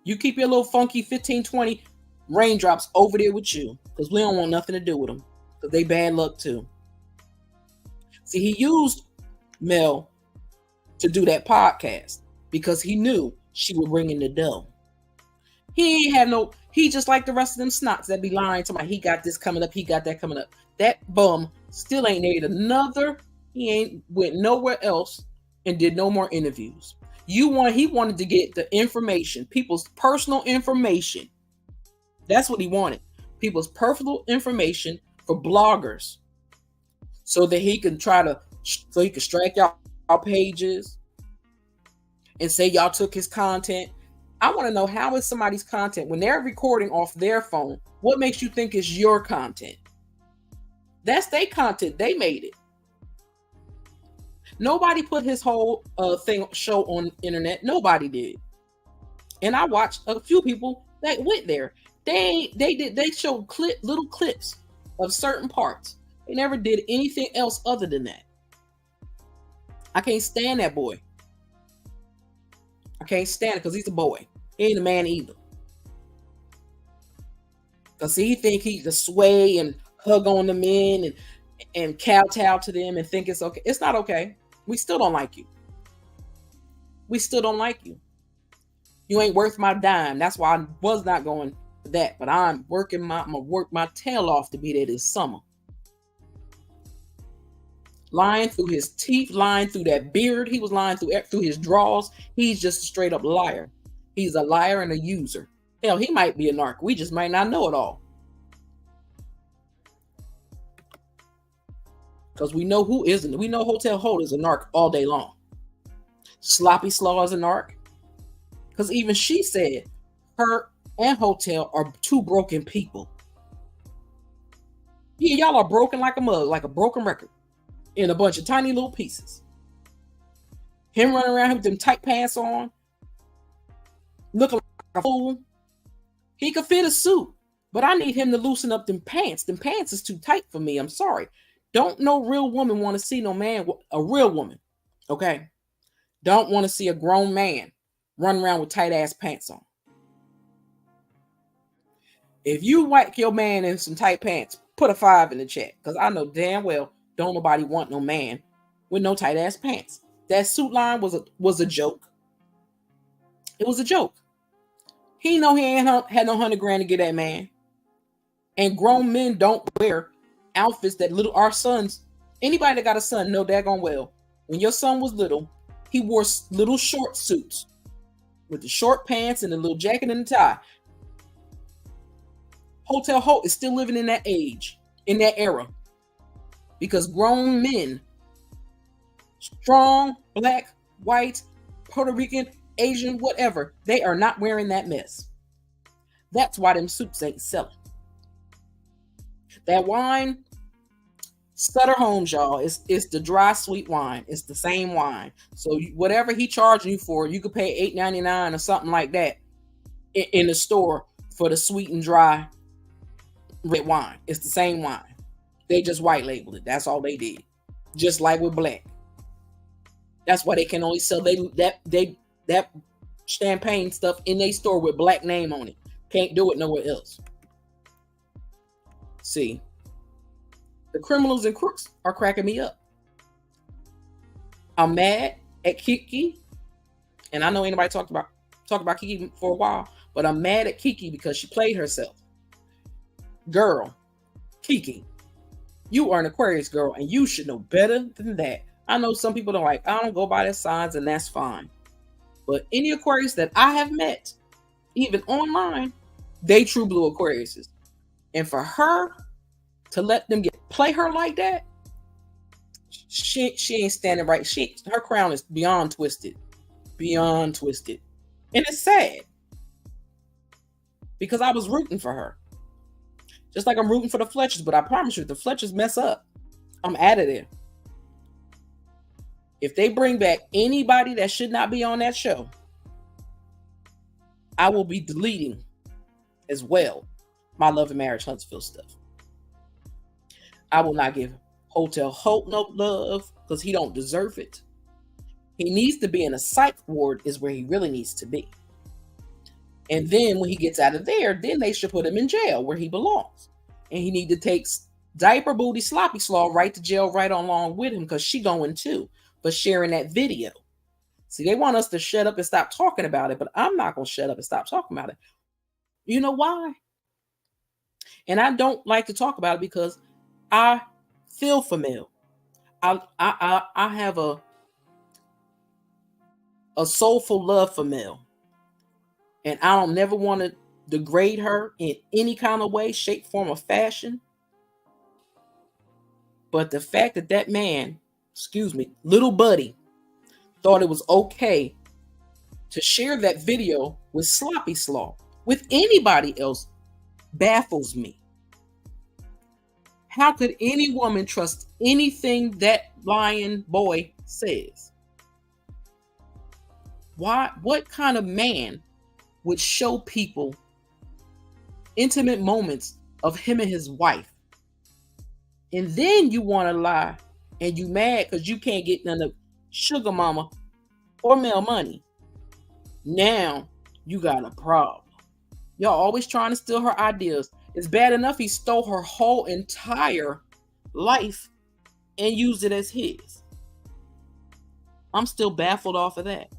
You keep your little funky 15, 20 raindrops over there with you because we don't want nothing to do with them because they bad luck too. See, he used Mel to do that podcast because he knew she would bring in the dough. He just like the rest of them snots that be lying to me. He got this coming up. He got that coming up. That bum still ain't made another. He ain't went nowhere else and did no more interviews. He wanted to get the information, people's personal information. That's what he wanted. People's personal information for bloggers. So that he can strike y'all pages and say y'all took his content. I want to know, how is somebody's content when they're recording off their phone? What makes you think it's your content? That's their content. They made it. Nobody put his whole show on the internet. Nobody did. And I watched a few people that went there. They showed little clips of certain parts. They never did anything else other than that. I can't stand that boy. I can't stand it because he's a boy. He ain't a man either. Because he think he can sway and hug on the men and kowtow to them and think it's okay. It's not okay. We still don't like you. We still don't like you. You ain't worth my dime. That's why I was not going for that. But I'm gonna work my tail off to be there this summer. Lying through his teeth, lying through that beard. He was lying through his drawers. He's just a straight up liar. He's a liar and a user. Hell, he might be a narc. We just might not know it all. Because we know who isn't. We know Hotel Holt is a narc all day long. Sloppy Slaw is a narc. Because even she said her and Hotel are two broken people. Yeah, y'all are broken like a mug, like a broken record. In a bunch of tiny little pieces. Him running around with them tight pants on. Looking like a fool. He could fit a suit, but I need him to loosen up them pants. Them pants is too tight for me. I'm sorry. Don't no real woman want to see no man, a real woman, okay? Don't want to see a grown man run around with tight ass pants on. If you whack your man in some tight pants, put a 5 in the chat, because I know damn well don't nobody want no man with no tight ass pants. That suit line was a joke. It was a joke. He know he ain't had no 100 grand to get that man. And grown men don't wear outfits that our sons, anybody that got a son know daggone well. When your son was little, he wore little short suits with the short pants and the little jacket and the tie. Hotel Hope is still living in that age, in that era. Because grown men, strong, black, white, Puerto Rican, Asian, whatever, they are not wearing that mess. That's why them suits ain't selling. That wine, Sutter Homes, y'all, it's the dry sweet wine. It's the same wine. So whatever he charging you for, you could pay $8.99 or something like that in the store for the sweet and dry red wine. It's the same wine. They just white labeled it. That's all they did. Just like with black. That's why they can only sell that champagne stuff in their store with black name on it. Can't do it nowhere else. See, the criminals and crooks are cracking me up. I'm mad at Kiki, and I know anybody talked about Kiki for a while, but I'm mad at Kiki because she played herself. Girl, Kiki, you are an Aquarius girl, and you should know better than that. I know some people don't like, I don't go by their signs, and that's fine. But any Aquarius that I have met, even online, they true blue Aquariuses. And for her to let them play her like that, she ain't standing right. Her crown is beyond twisted. Beyond twisted. And it's sad. Because I was rooting for her. Just like I'm rooting for the Fletchers, but I promise you, if the Fletchers mess up, I'm out of there. If they bring back anybody that should not be on that show, I will be deleting as well my Love and Marriage Huntsville stuff. I will not give Hotel Hope no love because he don't deserve it. He needs to be in a psych ward is where he really needs to be. And then when he gets out of there, then they should put him in jail where he belongs. And he need to take diaper booty sloppy slaw right to jail right along with him because she going too for sharing that video. See, they want us to shut up and stop talking about it, but I'm not going to shut up and stop talking about it. You know why? And I don't like to talk about it because I feel for Mel. I have a soulful love for Mel. And I don't never want to degrade her in any kind of way, shape, form, or fashion. But the fact that man, little buddy, thought it was okay to share that video with Sloppy Slaw, with anybody else, baffles me. How could any woman trust anything that lying boy says? Why? What kind of man would show people intimate moments of him and his wife? And then you want to lie and you mad because you can't get none of sugar mama or Mel money. Now you got a problem. Y'all always trying to steal her ideas. It's bad enough he stole her whole entire life and used it as his. I'm still baffled off of that.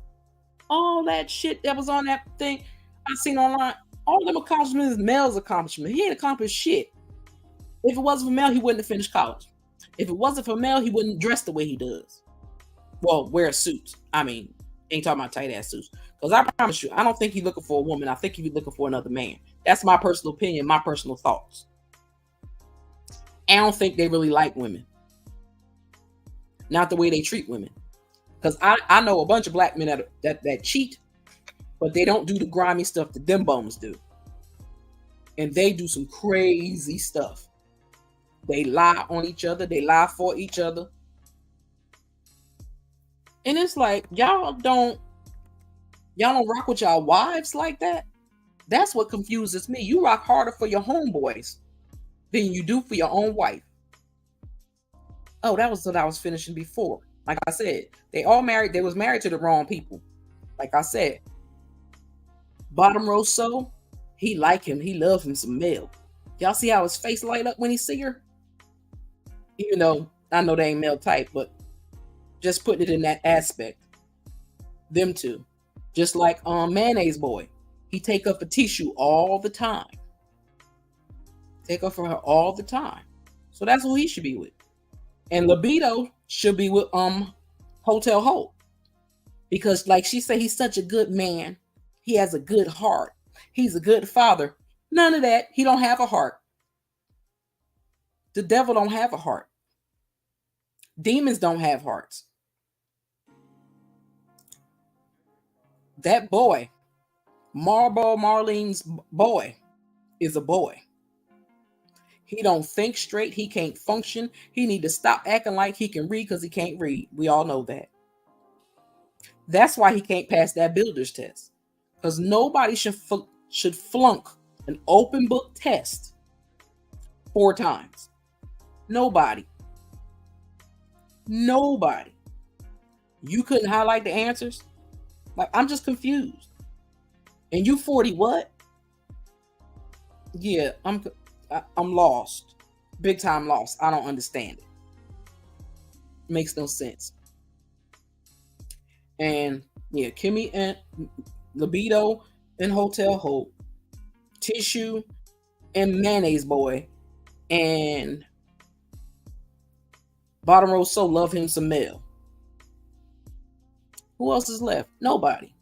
All that shit that was on that thing I seen online, all of them accomplishments is Mel's accomplishment. He ain't accomplished shit. If it wasn't for Mel, he wouldn't have finished college. If it wasn't for Mel, he wouldn't dress the way he does. Well, wear suits. I mean, ain't talking about tight ass suits. Because I promise you, I don't think he's looking for a woman. I think he's looking for another man. That's my personal opinion, my personal thoughts. I don't think they really like women. Not the way they treat women. Because I know a bunch of black men that cheat, but they don't do the grimy stuff that them bums do. And they do some crazy stuff. They lie on each other. They lie for each other. And it's like, y'all don't rock with y'all wives like that? That's what confuses me. You rock harder for your homeboys than you do for your own wife. Oh, that was what I was finishing before. Like I said, they all married. They was married to the wrong people. Like I said, Bottom Rosso, he like him. He love him some Mel. Y'all see how his face light up when he see her? Even though I know they ain't Mel type, but just putting it in that aspect. Them two. Just like Mayonnaise Boy. He take up for Tissue all the time. Take up for her all the time. So that's who he should be with. And Libido should be with Hotel Hope. Because like she said, he's such a good man. He has a good heart. He's a good father. None of that. He don't have a heart. The devil don't have a heart. Demons don't have hearts. That boy, Marlboro Marlene's boy, is a boy. He don't think straight. He can't function. He need to stop acting like he can read because he can't read. We all know that. That's why he can't pass that builder's test. Because nobody should flunk an open book test 4 times. Nobody. Nobody. You couldn't highlight the answers? Like, I'm just confused. And you 40 what? Yeah, I'm lost. Big time lost. I don't understand it. Makes no sense. And yeah, Kimmy and Libido and Hotel Hope, Tissue and Mayonnaise Boy, and Bottom Rosso love him some Mel. Who else is left? Nobody.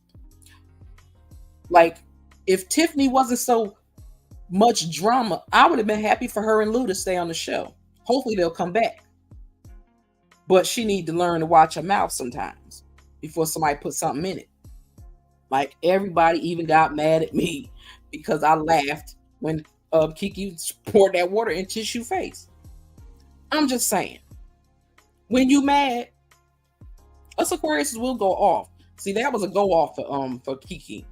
Like, if Tiffany wasn't so much drama, I would have been happy for her and Lou to stay on the show. Hopefully they'll come back. But she need to learn to watch her mouth sometimes before somebody puts something in it. Like, everybody even got mad at me because I laughed when Kiki poured that water in Tissue face. I'm just saying, when you mad, us Aquariuses will go off. See, that was a go off for Kiki.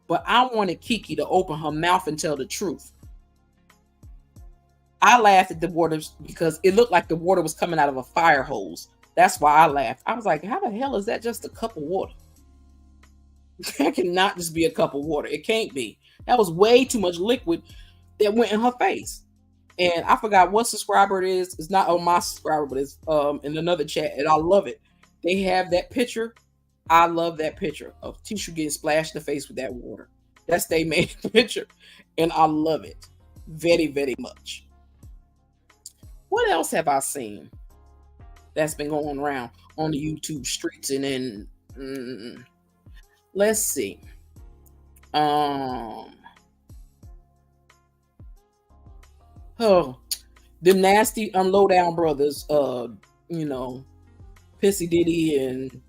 But I wanted Kiki to open her mouth and tell the truth. I laughed at the water because it looked like the water was coming out of a fire hose. That's why I laughed. I was like, how the hell is that just a cup of water? That cannot just be a cup of water. It can't be. That was way too much liquid that went in her face. And I forgot what subscriber it is. It's not on my subscriber, but it's in another chat. And I love it. They have that picture. I love that picture of Tissue getting splashed in the face with that water. That's they made picture. And I love it very, very much. What else have I seen that's been going around on the YouTube streets and then let's see. The nasty Lowdown brothers, Pissy Diddy and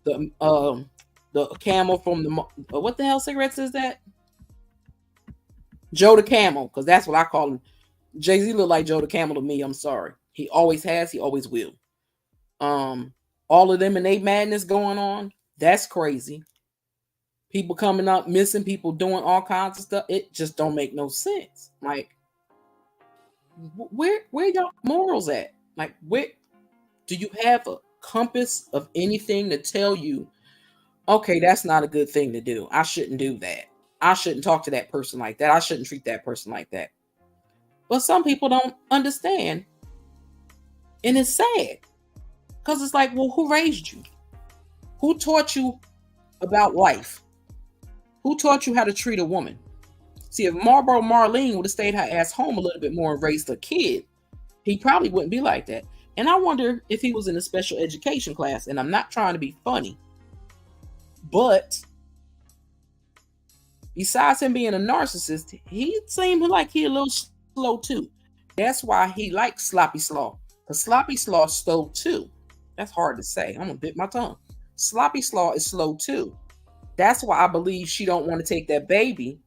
the Camel from the what the hell cigarettes is that? Joe the Camel, because that's what I call him. Jay-Z look like Joe the Camel to me. I'm sorry. He always has. He always will. All of them and they madness going on. That's crazy. People coming up, missing people, doing all kinds of stuff. It just don't make no sense. Like, where y'all morals at? Like, where do you have a compass of anything to tell you, okay, that's not a good thing to do. I shouldn't do that. I shouldn't talk to that person like that. I shouldn't treat that person like that. But some people don't understand. And it's sad. Because it's like, well, who raised you? Who taught you about life? Who taught you how to treat a woman? See, if Marlboro Marlene would have stayed her ass home a little bit more and raised a kid, he probably wouldn't be like that. And I wonder if he was in a special education class. And I'm not trying to be funny. But besides him being a narcissist, he seemed like he a little slow too. That's why he likes Sloppy Slaw. Because Sloppy Slaw is slow too. That's hard to say. I'm going to bit my tongue. Sloppy Slaw is slow too. That's why I believe she don't want to take that baby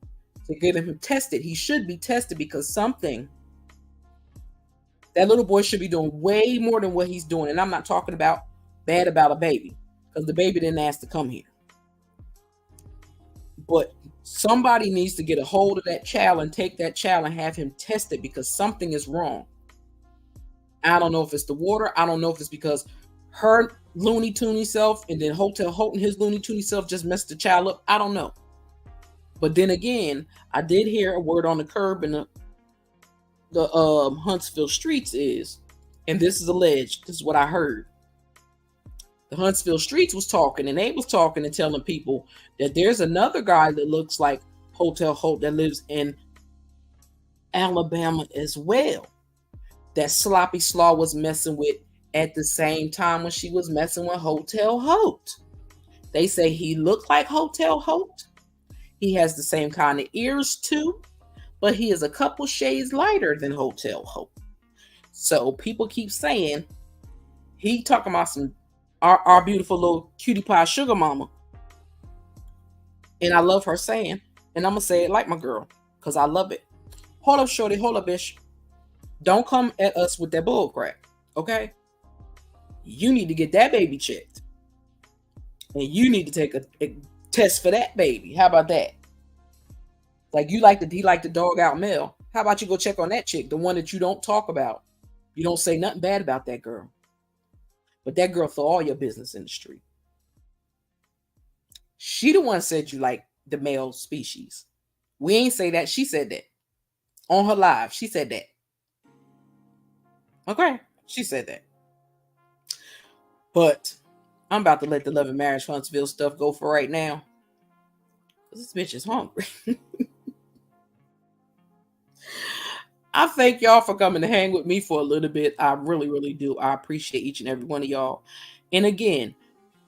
to get him tested. He should be tested because something, that little boy should be doing way more than what he's doing. And I'm not talking about bad about a baby, because the baby didn't ask to come here. But Somebody needs to get a hold of that child and take that child and have him tested because something is wrong. I don't know if it's the water. I don't know if it's because her loony toony self and then Hotel Holt and his loony toony self just messed the child up. I don't know. But then again, I did hear a word on the curb in the Huntsville streets is, and this is alleged. This is what I heard. The Huntsville streets was talking, and they was talking and telling people that there's another guy that looks like Hotel Holt that lives in Alabama as well, that Sloppy Slaw was messing with at the same time when she was messing with Hotel Holt. They say he looked like Hotel Holt. He has the same kind of ears too, but he is a couple shades lighter than Hotel Holt. So people keep saying he talking about our beautiful little cutie pie sugar mama. And I love her saying, and I'm gonna say it like my girl, because I love it. Hold up, shorty, hold up, bitch. Don't come at us with that bull crap, okay? You need to get that baby checked. And you need to take a test for that baby. How about that? Like he like the dog out Mel. How about you go check on that chick, the one that you don't talk about? You don't say nothing bad about that girl. But that girl throw all your business in the street. She the one said you like the male species. We ain't say that. She said that. On her live, she said that. Okay, she said that. But I'm about to let the Love and Marriage Huntsville stuff go for right now. This bitch is hungry. I thank y'all for coming to hang with me for a little bit. I really, really do. I appreciate each and every one of y'all. And again,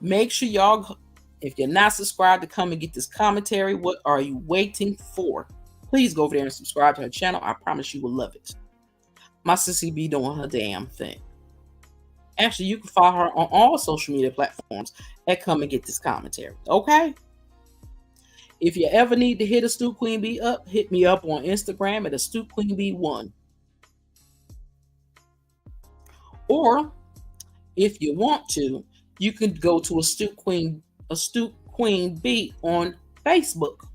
make sure y'all, if you're not subscribed, to come and get this commentary. What are you waiting for? Please go over there and subscribe to her channel. I promise you will love it. My sissy be doing her damn thing. Actually, you can follow her on all social media platforms and come and get this commentary. Okay? If you ever need to hit Astute Queen Bee up, hit me up on Instagram at Astute Queen Bee 1. Or if you want to, you can go to Astute Queen Bee on Facebook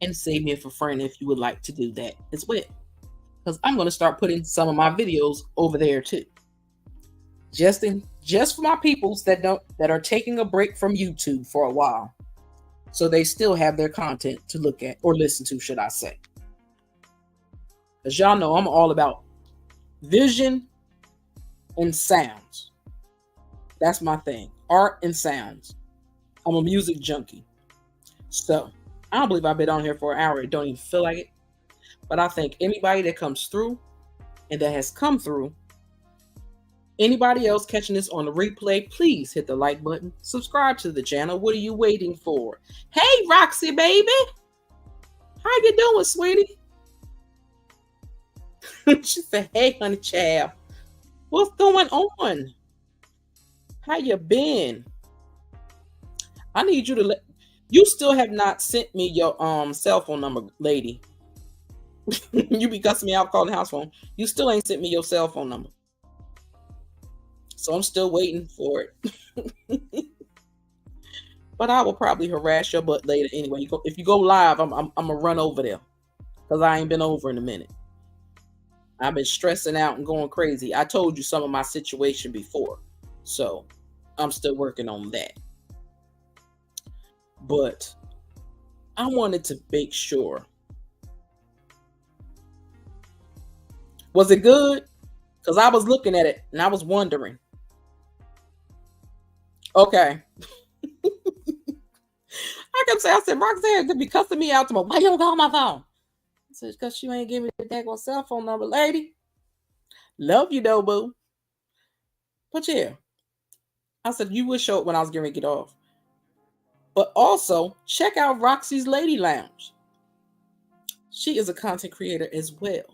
and save me a friend if you would like to do that as well. Because I'm going to start putting some of my videos over there too. Just for my peoples that are taking a break from YouTube for a while. So they still have their content to look at or listen to, should I say. As y'all know, I'm all about vision and sounds. That's my thing. Art and sounds. I'm a music junkie. So, I don't believe I've been on here for an hour. It don't even feel like it. But I thank anybody that comes through and that has come through. Anybody else catching this on the replay, please hit the like button. Subscribe to the channel. What are you waiting for? Hey, Roxy, baby. How you doing, sweetie? She said, hey, honey child. What's going on? How you been? I need you to you still have not sent me your cell phone number, lady. You be cussing me out calling the house phone. You still ain't sent me your cell phone number. So I'm still waiting for it. But I will probably harass your butt later anyway. If you go live, I'm gonna run over there. Because I ain't been over in a minute. I've been stressing out and going crazy. I told you some of my situation before. So I'm still working on that. But I wanted to make sure. Was it good? Because I was looking at it and I was wondering. Okay. I kept saying, I said, Roxanne could be cussing me out tomorrow. Why you don't call my phone? I said, because you ain't giving me the daggone cell phone number, lady. Love you, though, boo. But yeah. I said, you would show it when I was getting ready to get off. But also, check out Roxy's Lady Lounge. She is a content creator as well.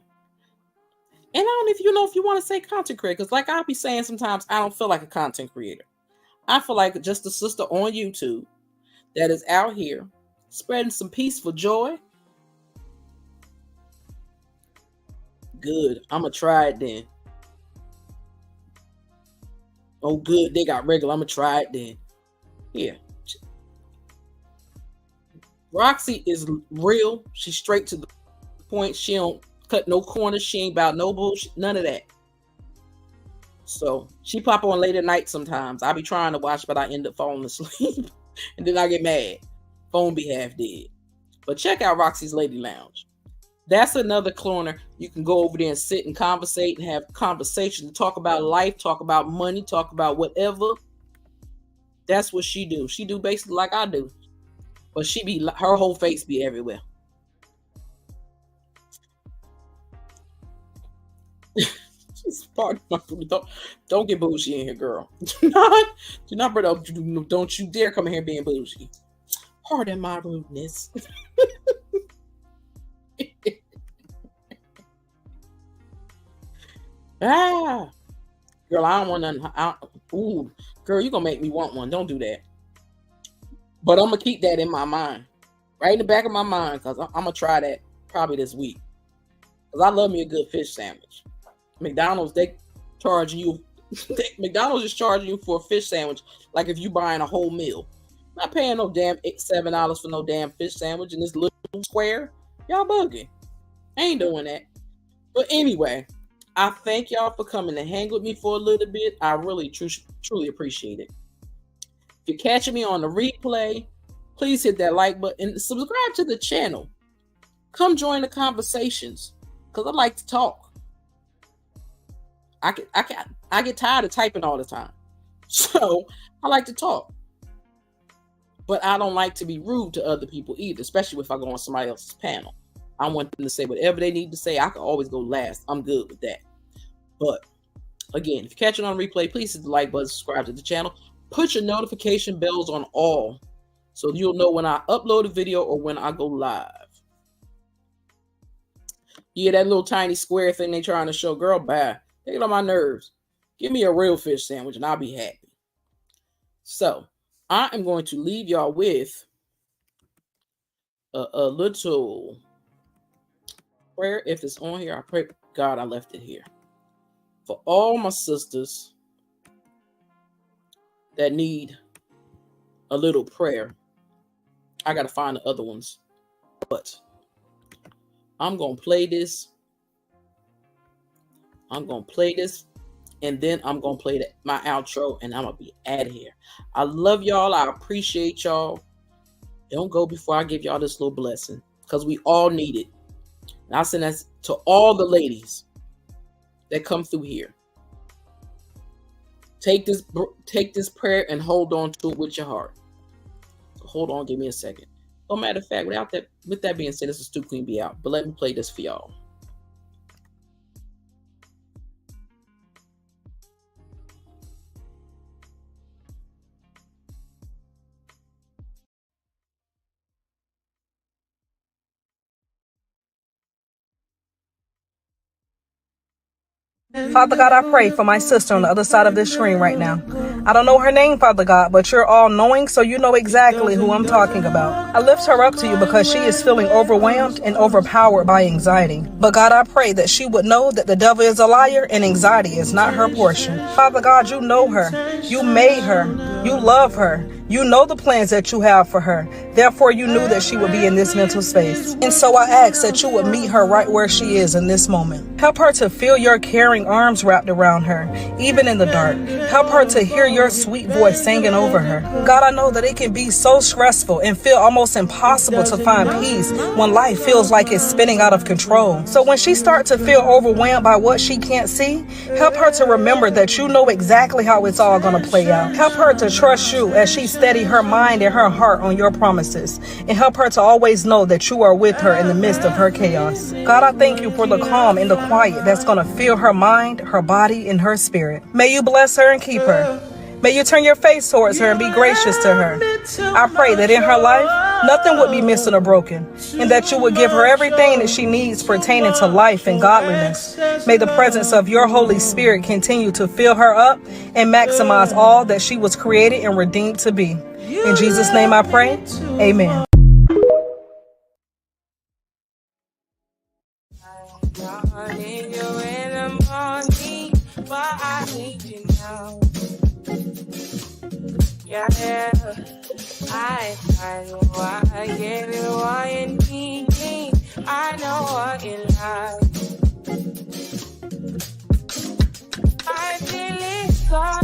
And I don't know if you want to say content creator, because like I'll be saying sometimes, I don't feel like a content creator. I feel like just a sister on YouTube that is out here spreading some peaceful joy. Good. I'm going to try it then. Oh, good. They got regular. I'm going to try it then. Yeah. Roxy is real. She's straight to the point. She don't cut no corners. She ain't about no bullshit. None of that. So she pop on late at night sometimes. I be trying to watch, but I end up falling asleep. And then I get mad. Phone be half dead. But check out Roxy's Lady Lounge. That's another corner. You can go over there and sit and conversate and have conversations, talk about life, talk about money, talk about whatever. That's what she do. She do basically like I do. But she be, her whole face be everywhere. She's part of my food. Don't get bougie in here, girl. Do not, brother. Don't you dare come in here being bougie. Pardon my rudeness. Girl, I don't want none. Ooh, girl, you gonna make me want one. Don't do that. But I'm gonna keep that in my mind, right in the back of my mind, because I'm gonna try that probably this week. Because I love me a good fish sandwich. McDonald's, they charge you. McDonald's is charging you for a fish sandwich like if you buying a whole meal. Not paying no damn $7 for no damn fish sandwich in this little square. Y'all bugging. I ain't doing that. But anyway, I thank y'all for coming to hang with me for a little bit. I really truly appreciate it. If you're catching me on the replay, please hit that like button and subscribe to the channel. Come join the conversations because I like to talk. I get tired of typing all the time. So I like to talk. But I don't like to be rude to other people either, especially if I go on somebody else's panel. I want them to say whatever they need to say. I can always go last. I'm good with that. But again, if you're catching on replay, please hit the like button, subscribe to the channel. Put your notification bells on all so you'll know when I upload a video or when I go live. Yeah, that little tiny square thing they trying to show, girl, bye. Take it on my nerves. Give me a real fish sandwich and I'll be happy. So I am going to leave y'all with a little prayer. If it's on here, I pray God I left it here. For all my sisters that need a little prayer, I got to find the other ones. But I'm going to play this. I'm going to play this. And then I'm going to play my outro and I'm going to be out of here. I love y'all. I appreciate y'all. Don't go before I give y'all this little blessing because we all need it. And I send that to all the ladies that come through here. Take this prayer and hold on to it with your heart. So hold on, give me a second. No matter of fact, with that being said, this is Stu Queen be out. But let me play this for y'all. Father God, I pray for my sister on the other side of this screen right now. I don't know her name, Father God, but you're all knowing, so you know exactly who I'm talking about. I lift her up to you because she is feeling overwhelmed and overpowered by anxiety. But God, I pray that she would know that the devil is a liar and anxiety is not her portion. Father God, you know her. You made her. You love her. You know the plans that you have for her. Therefore, you knew that she would be in this mental space. And so I ask that you would meet her right where she is in this moment. Help her to feel your caring arms wrapped around her, even in the dark. Help her to hear your sweet voice singing over her. God, I know that it can be so stressful and feel almost impossible to find peace when life feels like it's spinning out of control. So when she starts to feel overwhelmed by what she can't see, help her to remember that you know exactly how it's all going to play out. Help her to trust you as she steady her mind and her heart on your promises, and help her to always know that you are with her in the midst of her chaos. God, I thank you for the calm and the quiet that's going to fill her mind, her body, and her spirit. May you bless her and keep her. May you turn your face towards her and be gracious to her. I pray that in her life, nothing would be missing or broken, and that you would give her everything that she needs pertaining to life and godliness. May the presence of your Holy Spirit continue to fill her up and maximize all that she was created and redeemed to be. In Jesus' name I pray, amen. Yeah. I know what I get it, what you need. I know what you like. I feel it so